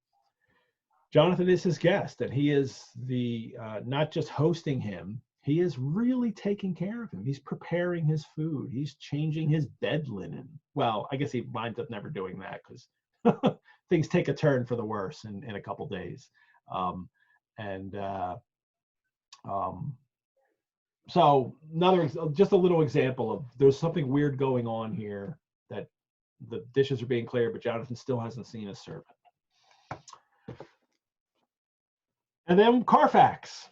Jonathan is his guest, and he is the not just hosting him. He is really taking care of him. He's preparing his food. He's changing his bed linen. Well, I guess he winds up never doing that because things take a turn for the worse in a couple days. And so just a little example of there's something weird going on here, that the dishes are being cleared, but Jonathan still hasn't seen a servant. And then Carfax.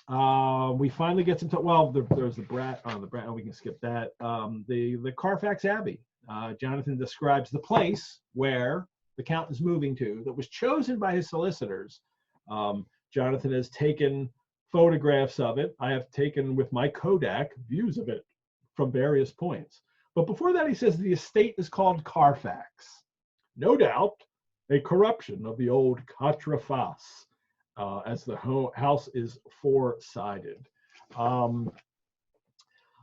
We finally get some. There's the brat on the brat. We can skip that. The Carfax Abbey. Jonathan describes the place where the Count is moving to, that was chosen by his solicitors. Jonathan has taken photographs of it. I have taken with my Kodak views of it from various points. But before that, he says the estate is called Carfax. No doubt a corruption of the old quatre faces, as the house is four-sided.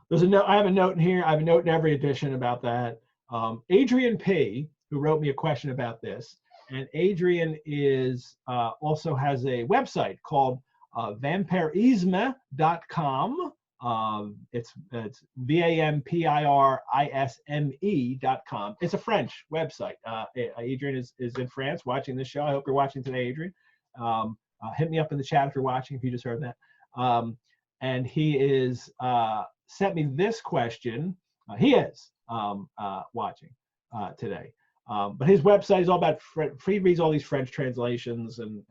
There's a note. I have a note in here. I have a note in every edition about that. Adrian P., who wrote me a question about this, and Adrian is also has a website called vampirisme.com. It's VAMPIRISME.com. It's a French website. Adrian is in France watching this show. I hope you're watching today, Adrian. Hit me up in the chat if you're watching, if you just heard that. And he is sent me this question. He is watching today. But his website is all about, he reads all these French translations and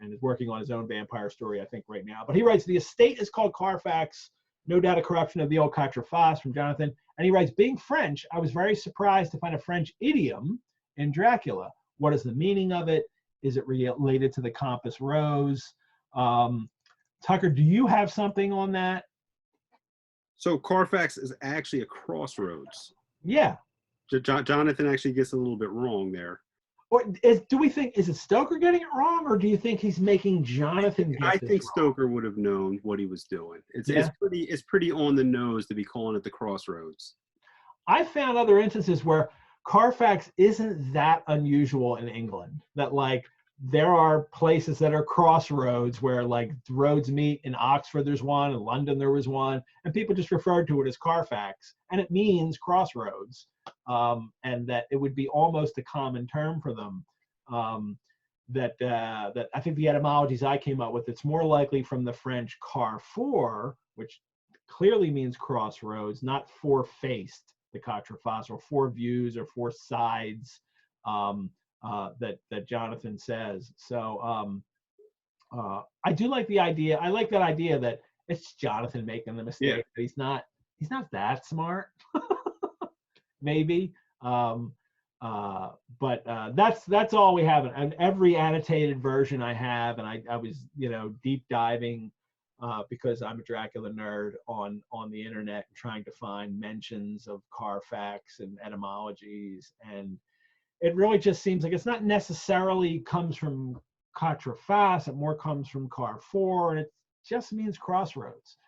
is working on his own vampire story, I think, right now. But he writes, the estate is called Carfax, no doubt a corruption of the old quatre faces, from Jonathan. And he writes, being French, I was very surprised to find a French idiom in Dracula. What is the meaning of it? Is it related to the Compass Rose? Tucker, do you have something on that? So Carfax is actually a crossroads. Yeah. Jonathan actually gets a little bit wrong there. Or do we think, is it Stoker getting it wrong, or do you think he's making Jonathan get I this think wrong? Stoker would have known what he was doing. It's pretty on the nose to be calling it the crossroads. I found other instances where Carfax isn't that unusual in England, that like there are places that are crossroads where like roads meet. In Oxford there's one, in London there was one, and people just referred to it as Carfax, and it means crossroads, and that it would be almost a common term for them. That I think the etymologies I came up with, it's more likely from the French carrefour, which clearly means crossroads, not four-faced, the quatre faces, or four views or four sides, that Jonathan says. So I do like the idea. I like that idea that it's Jonathan making the mistake. Yeah. He's not that smart. Maybe. But that's all we have. And every annotated version I have, and I was deep diving because I'm a Dracula nerd on the internet, trying to find mentions of Carfax and etymologies, and it really just seems like it's not necessarily comes from quatre faces, it more comes from carrefour, and it just means crossroads.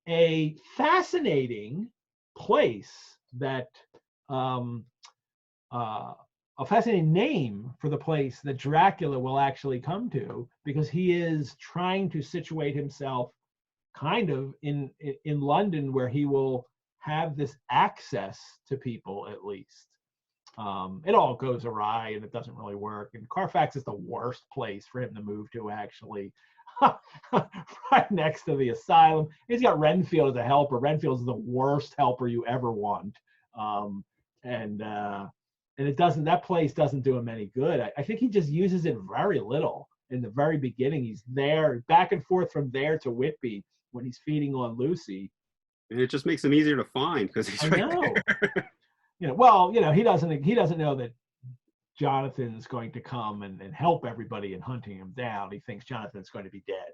A fascinating place that a fascinating name for the place that Dracula will actually come to, because he is trying to situate himself kind of in London, where he will have this access to people, at least. It all goes awry and it doesn't really work. And Carfax is the worst place for him to move to, actually. Right next to the asylum. He's got Renfield as a helper. Renfield is the worst helper you ever want. And it doesn't, that place doesn't do him any good. I think he just uses it very little in the very beginning. He's there, back and forth from there to Whitby when he's feeding on Lucy. And it just makes him easier to find because he's right there. He doesn't know that Jonathan's going to come and help everybody in hunting him down. He thinks Jonathan's going to be dead.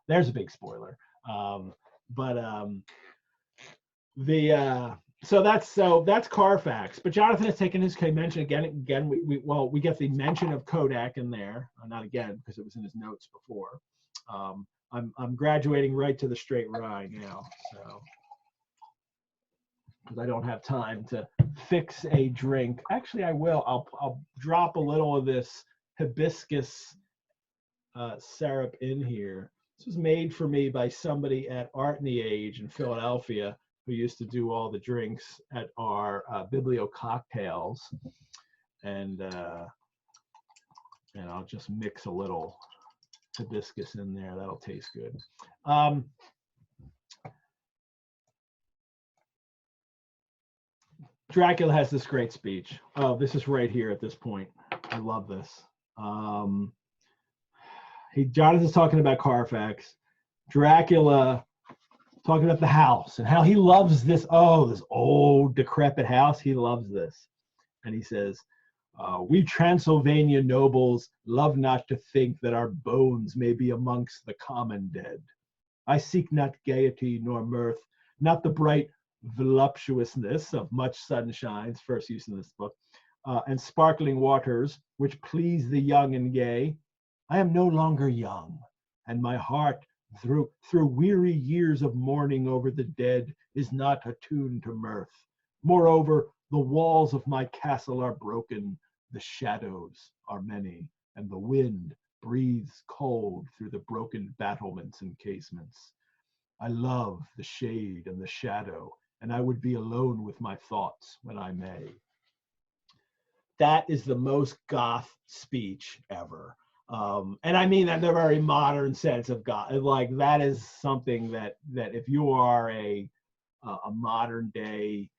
There's a big spoiler. So that's Carfax, but Jonathan has taken his mention again. We get the mention of Kodak in there, not again because it was in his notes before. I'm graduating right to the straight rye now, so because I don't have time to fix a drink. Actually, I will. I'll drop a little of this hibiscus syrup in here. This was made for me by somebody at Art in the Age in Philadelphia, who used to do all the drinks at our Biblio cocktails, and I'll just mix a little hibiscus in there. That'll taste good. Dracula has this great speech. Oh, this is right here at this point. I love this. Jonathan's talking about Carfax. Dracula talking about the house and how he loves this. Oh, this old decrepit house. He loves this. And he says, we Transylvania nobles love not to think that our bones may be amongst the common dead. I seek not gaiety nor mirth, not the bright voluptuousness of much sunshines, first use in this book, and sparkling waters, which please the young and gay. I am no longer young, and my heart, through weary years of mourning over the dead, is not attuned to mirth. Moreover, the walls of my castle are broken, the shadows are many, and the wind breathes cold through the broken battlements and casements. I love the shade and the shadow, and I would be alone with my thoughts when I may. That is the most goth speech ever. And I mean that in a very modern sense of goth. Like that is something that if you are a modern day,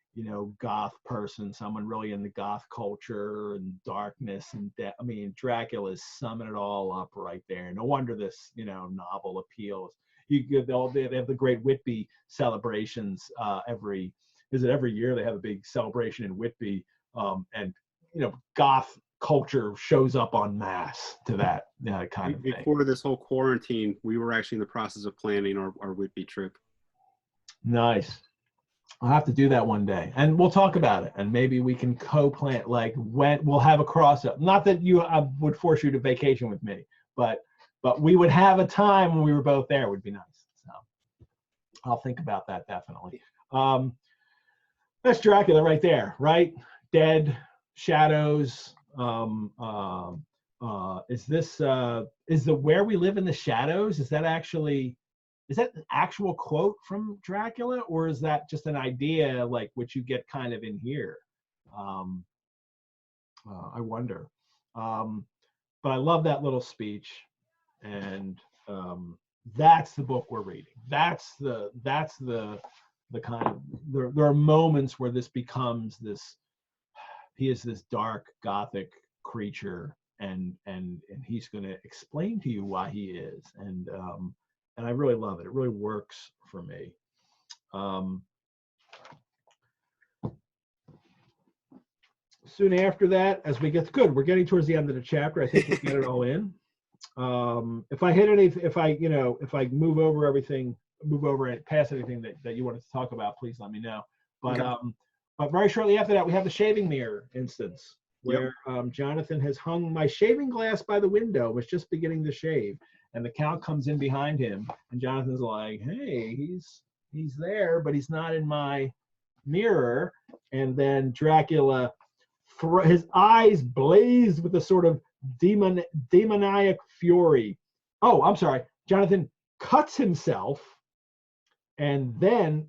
goth person, someone really in the goth culture and darkness and I mean, Dracula is summing it all up right there. No wonder this, novel appeals. They have the great Whitby celebrations every year. They have a big celebration in Whitby, and goth culture shows up en masse to that kind of thing. Before this whole quarantine, we were actually in the process of planning our Whitby trip. Nice. I'll have to do that one day, and we'll talk about it, and maybe we can co-plan. Like when we'll have a crossover. Not that I would force you to vacation with me, but we would have a time when we were both there. It would be nice. So I'll think about that definitely. That's Dracula right there, right? Dead, shadows. Is the Where We Live in the Shadows? Is that an actual quote from Dracula, or is that just an idea like which you get kind of in here? I wonder. But I love that little speech, and that's the book we're reading. That's the kind of there are moments where this becomes this. He is this dark gothic creature, and he's going to explain to you why he is, and I really love it. It really works for me. Soon after that, as we get we're getting towards the end of the chapter. I think we get it all in. If I hit any, if I move over and pass anything that you wanted to talk about, please let me know. But okay. But very shortly after that, we have the shaving mirror instance where Jonathan has hung my shaving glass by the window, was just beginning to shave, and the Count comes in behind him, and Jonathan's like, "Hey, he's there, but he's not in my mirror." And then Dracula, his eyes blaze with a sort of demoniac fury. Oh, I'm sorry. Jonathan cuts himself, and then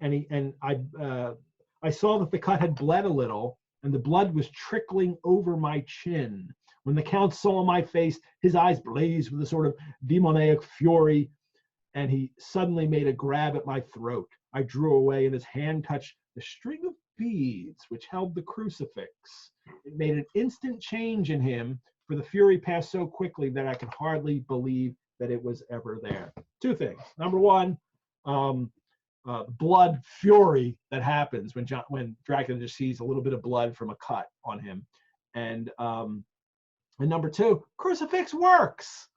I saw that the cut had bled a little, and the blood was trickling over my chin. When the Count saw my face, his eyes blazed with a sort of demoniac fury, and he suddenly made a grab at my throat. I drew away, and his hand touched the string of beads which held the crucifix. It made an instant change in him, for the fury passed so quickly that I could hardly believe that it was ever there. Two things. Number one, blood fury that happens when Dracula just sees a little bit of blood from a cut on him, and number two, crucifix works.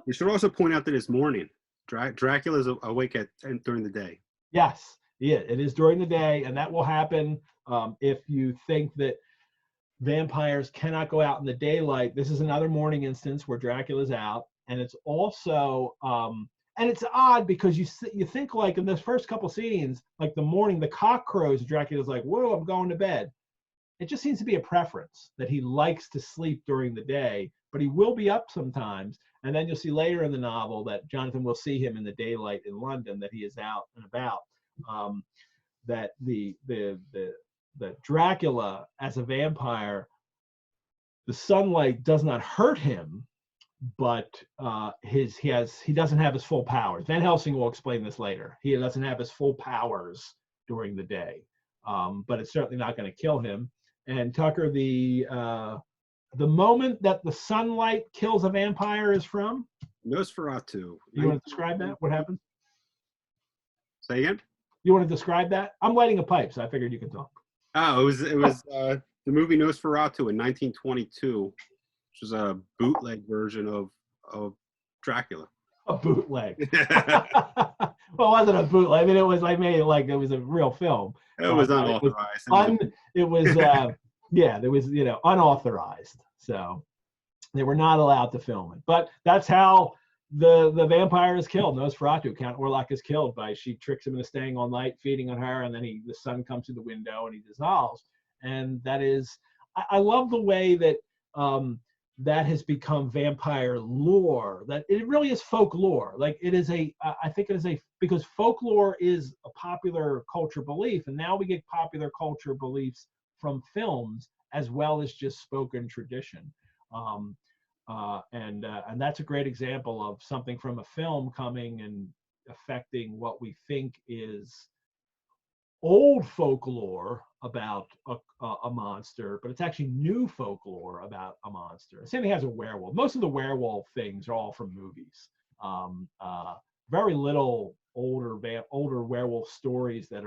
You should also point out that it's morning. Dracula's awake during the day. Yes, Yeah, it is during the day, and that will happen if you think that vampires cannot go out in the daylight. This is another morning instance where Dracula's out, and it's also and it's odd because you think like in those first couple scenes, like the morning, the cock crows, Dracula's like, "Whoa, I'm going to bed." It just seems to be a preference that he likes to sleep during the day, but he will be up sometimes. And then you'll see later in the novel that Jonathan will see him in the daylight in London, that he is out and about. That the Dracula as a vampire, the sunlight does not hurt him, but he doesn't have his full powers. Van Helsing will explain this later. He doesn't have his full powers during the day, but it's certainly not going to kill him. And Tucker, the moment that the sunlight kills a vampire is from Nosferatu. You want to describe that? What happened? Say again? You want to describe that? I'm lighting a pipe, so I figured you could talk. Oh, it was the movie Nosferatu in 1922, which was a bootleg version of Dracula. A bootleg. Well, it wasn't a bootleg. I mean, it was like made like it was a real film. It was unauthorized. It was yeah, there was unauthorized. So they were not allowed to film it. But that's how the vampire is killed. Nosferatu, Count Orlok, is killed by, she tricks him into staying all night, feeding on her, and then the sun comes through the window and he dissolves. And that is, I love the way that that has become vampire lore. That it really is folklore. Like it is I think it is because folklore is a popular culture belief, and now we get popular culture beliefs from films as well as just spoken tradition. And that's a great example of something from a film coming and affecting what we think is old folklore about a monster, but it's actually new folklore about a monster. Same thing as a werewolf. Most of the werewolf things are all from movies. Very little older werewolf stories that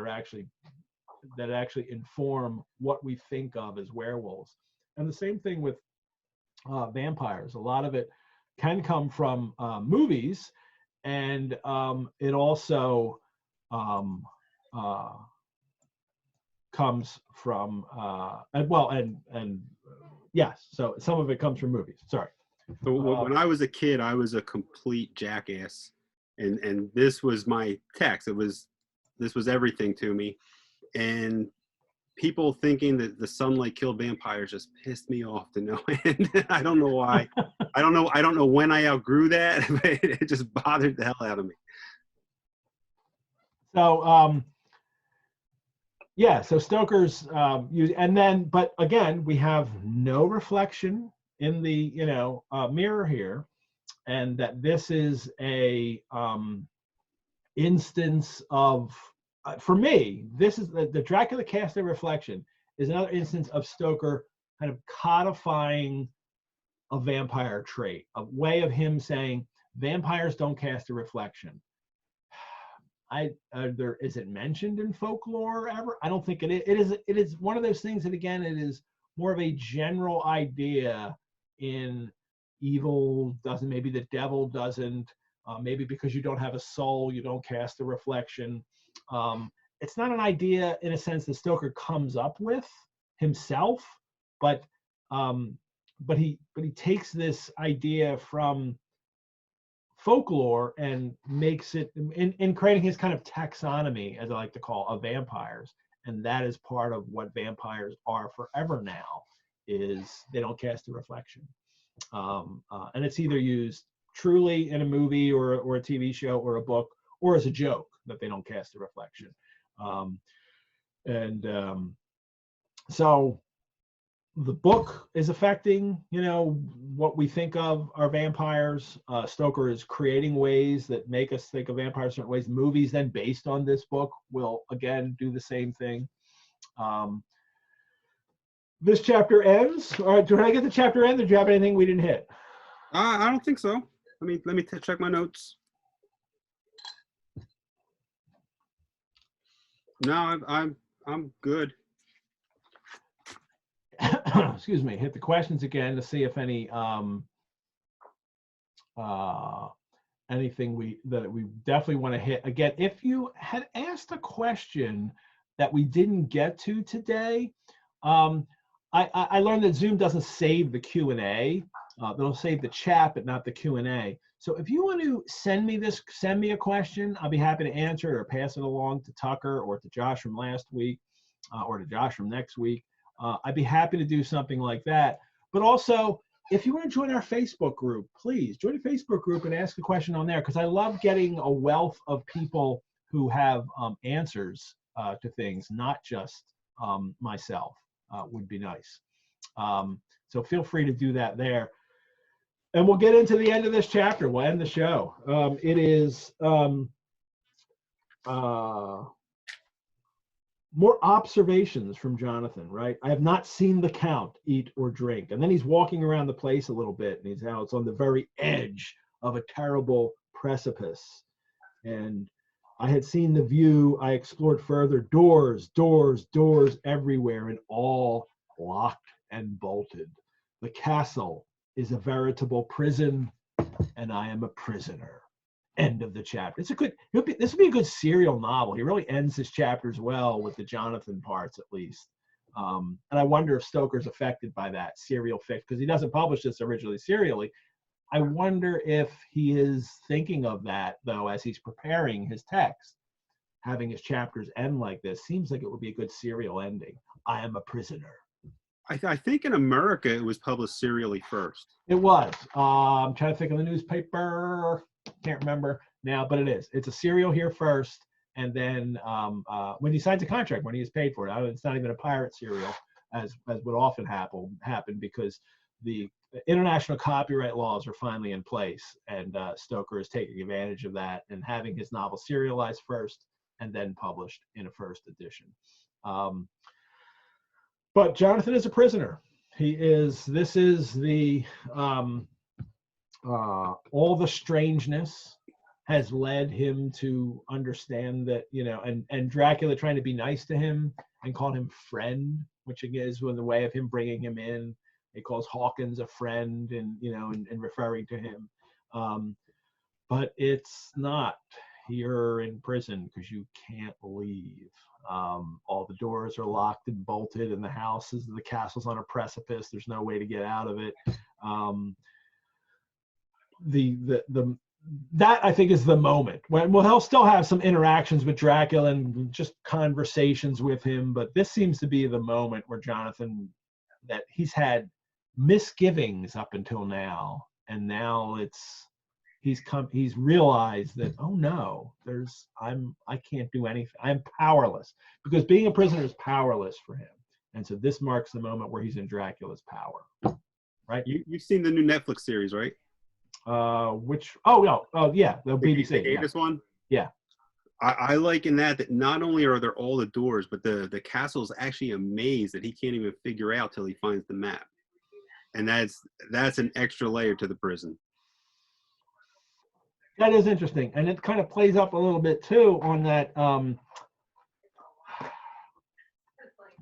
actually inform what we think of as werewolves. And the same thing with vampires. A lot of it can come from movies, and it also comes from yes, so some of it comes from movies. Sorry. So when I was a kid, I was a complete jackass, and this was my text. This was everything to me, and people thinking that the sunlight killed vampires just pissed me off to no end. I don't know why. I don't know when I outgrew that, but it just bothered the hell out of me. So yeah, so Stoker's and then, but again, we have no reflection in the mirror here, and that this is a instance of, for me, this is the Dracula cast of reflection is another instance of Stoker kind of codifying a vampire trait, a way of him saying vampires don't cast a reflection. Is it mentioned in folklore ever? I don't think it is. It is one of those things that, again, it is more of a general idea in evil doesn't, maybe the devil doesn't, maybe because you don't have a soul, you don't cast a reflection. It's not an idea in a sense that Stoker comes up with himself, but he takes this idea from folklore and makes it in creating his kind of taxonomy, as I like to call, of vampires. And that is part of what vampires are forever now, is they don't cast a reflection. And it's either used truly in a movie or a TV show or a book, or as a joke that they don't cast a reflection. So the book is affecting, what we think of our vampires. Stoker is creating ways that make us think of vampires certain ways. Movies then based on this book will again do the same thing. This chapter ends. All right, did I get the chapter end? Did you have anything we didn't hit? I don't think so. Let me check my notes. No, I'm good. Excuse me. Hit the questions again to see if any anything that we definitely want to hit. Again, if you had asked a question that we didn't get to today, I learned that Zoom doesn't save the Q&A. They'll save the chat, but not the Q&A. So if you want to send me a question, I'll be happy to answer it or pass it along to Tucker or to Josh from last week or to Josh from next week. I'd be happy to do something like that. But also, if you want to join our Facebook group, please join the Facebook group and ask a question on there, because I love getting a wealth of people who have answers to things, not just myself. Would be nice. So feel free to do that there. And we'll get into the end of this chapter. We'll end the show. It is more observations from Jonathan, right? I have not seen the Count eat or drink. And then he's walking around the place a little bit, and he's out. It's on the very edge of a terrible precipice. And I had seen the view. I explored further. Doors everywhere, and all locked and bolted. The castle is a veritable prison, and I am a prisoner. End of the chapter. This would be a good serial novel. He really ends his chapters well with the Jonathan parts, at least. And I wonder if Stoker's affected by that serial fiction, because he doesn't publish this originally serially. I wonder if he is thinking of that, though, as he's preparing his text. Having his chapters end like this seems like it would be a good serial ending. I am a prisoner. I think in America it was published serially first. It was. I'm trying to think of the newspaper. Can't remember now, but it is. It's a serial here first, and then when he signs a contract, when he is paid for it, it's not even a pirate serial, as would often happen because the international copyright laws are finally in place, and Stoker is taking advantage of that and having his novel serialized first and then published in a first edition. But Jonathan is a prisoner. This is the all the strangeness has led him to understand that, and Dracula trying to be nice to him and call him friend, which again is the way of him bringing him in. He calls Hawkins a friend, and referring to him. But it's not. You're in prison because you can't leave. All the doors are locked and bolted, and the castle's on a precipice. There's no way to get out of it. That I think is the moment when he'll still have some interactions with Dracula and just conversations with him, but this seems to be the moment where Jonathan, that he's had misgivings up until now, and now he's realized that, oh no, I can't do anything. I'm powerless, because being a prisoner is powerless for him. And so this marks the moment where he's in Dracula's power. Right? You've seen the new Netflix series, right? Yeah, the BBC. The Davis one? Yeah. I like in that not only are there all the doors, but the castle's actually a maze that he can't even figure out till he finds the map. And that's an extra layer to the prison. That is interesting, and it kind of plays up a little bit too on that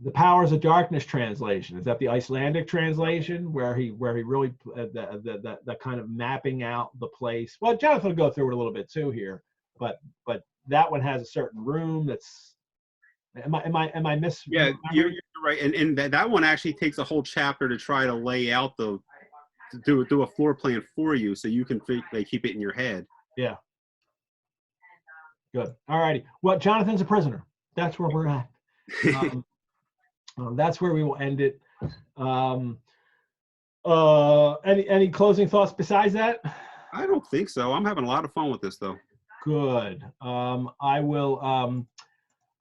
the Powers of Darkness translation. Is that the Icelandic translation where he really the kind of mapping out the place? Well, Jonathan will go through it a little bit too here, but that one has a certain room that's. Am I miss? Yeah, you're right, and that one actually takes a whole chapter to try to lay out to do a floor plan for you, so you can keep it in your head. Yeah. Good. All righty. Well, Jonathan's a prisoner. That's where we're at. That's where we will end it. Any closing thoughts besides that? I don't think so. I'm having a lot of fun with this, though. Good. I will.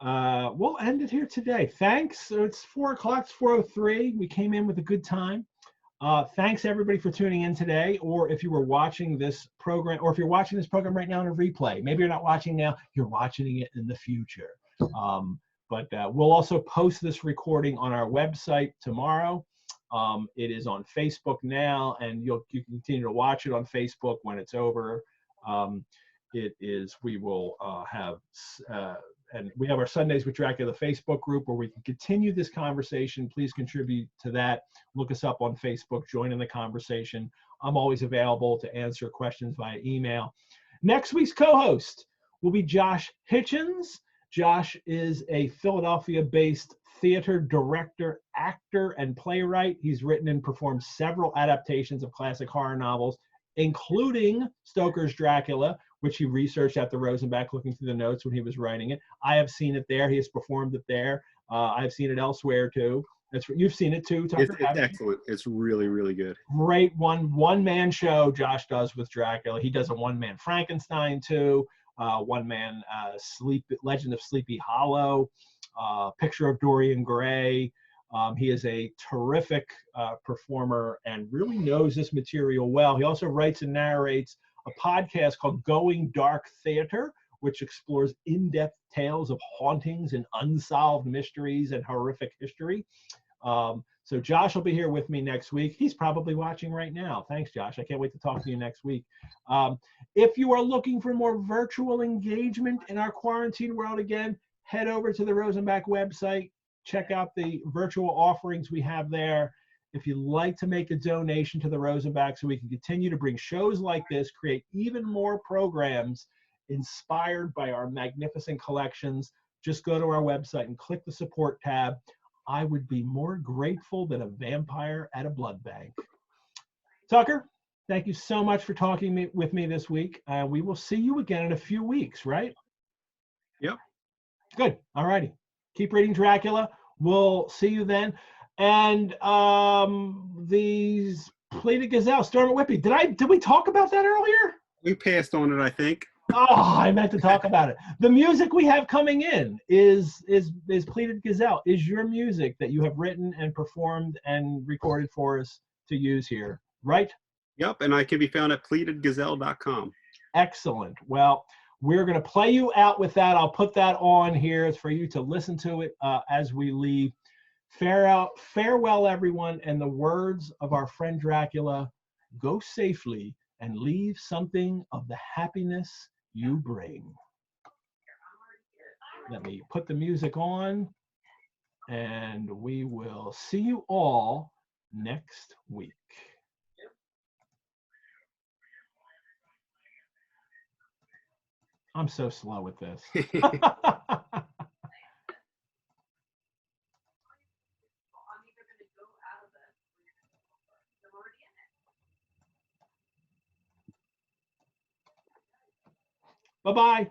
We'll end it here today. Thanks. It's 4 o'clock. It's 4:03. We came in with a good time. Thanks everybody for tuning in today, or if you were watching this program, or if you're watching this program right now in a replay. Maybe you're not watching now, you're watching it in the future. But we'll also post this recording on our website tomorrow. It is on Facebook now, and you can continue to watch it on Facebook when it's over. We will have and we have our Sundays with Dracula Facebook group where we can continue this conversation. Please contribute to that. Look us up on Facebook, join in the conversation. I'm always available to answer questions via email. Next week's co-host will be Josh Hitchens. Josh is a Philadelphia-based theater director, actor, and playwright. He's written and performed several adaptations of classic horror novels, including Stoker's Dracula, which he researched at the Rosenbach, looking through the notes when he was writing it. I have seen it there. He has performed it there. I've seen it elsewhere too. You've seen it too, Tucker? It's excellent. It's really, really good. Great one-man show Josh does with Dracula. He does a one-man Frankenstein too. One-man Legend of Sleepy Hollow. Picture of Dorian Gray. He is a terrific performer and really knows this material well. He also writes and narrates a podcast called Going Dark Theater, which explores in-depth tales of hauntings and unsolved mysteries and horrific history. So Josh will be here with me next week. He's probably watching right now. Thanks, Josh. I can't wait to talk to you next week. If you are looking for more virtual engagement in our quarantine world again, head over to the Rosenbach website. Check out the virtual offerings we have there. If you'd like to make a donation to the Rosenbach so we can continue to bring shows like this, create even more programs inspired by our magnificent collections, just go to our website and click the support tab. I would be more grateful than a vampire at a blood bank. Tucker, thank you so much for talking with me this week. We will see you again in a few weeks, right? Yep. Good. All righty. Keep reading Dracula. We'll see you then. And these Plated Gazelle, Storm at Whitby. Did we talk about that earlier? We passed on it, I think. Oh, I meant to talk about it. The music we have coming in is Pleated Gazelle, is your music that you have written and performed and recorded for us to use here, right? Yep, and I can be found at pleatedgazelle.com. Excellent. Well, we're going to play you out with that. I'll put that on here. It's for you to listen to it as we leave. Farewell, everyone. And the words of our friend Dracula, go safely and leave something of the happiness you bring. Let me put the music on, and we will see you all next week. I'm so slow with this. Bye-bye.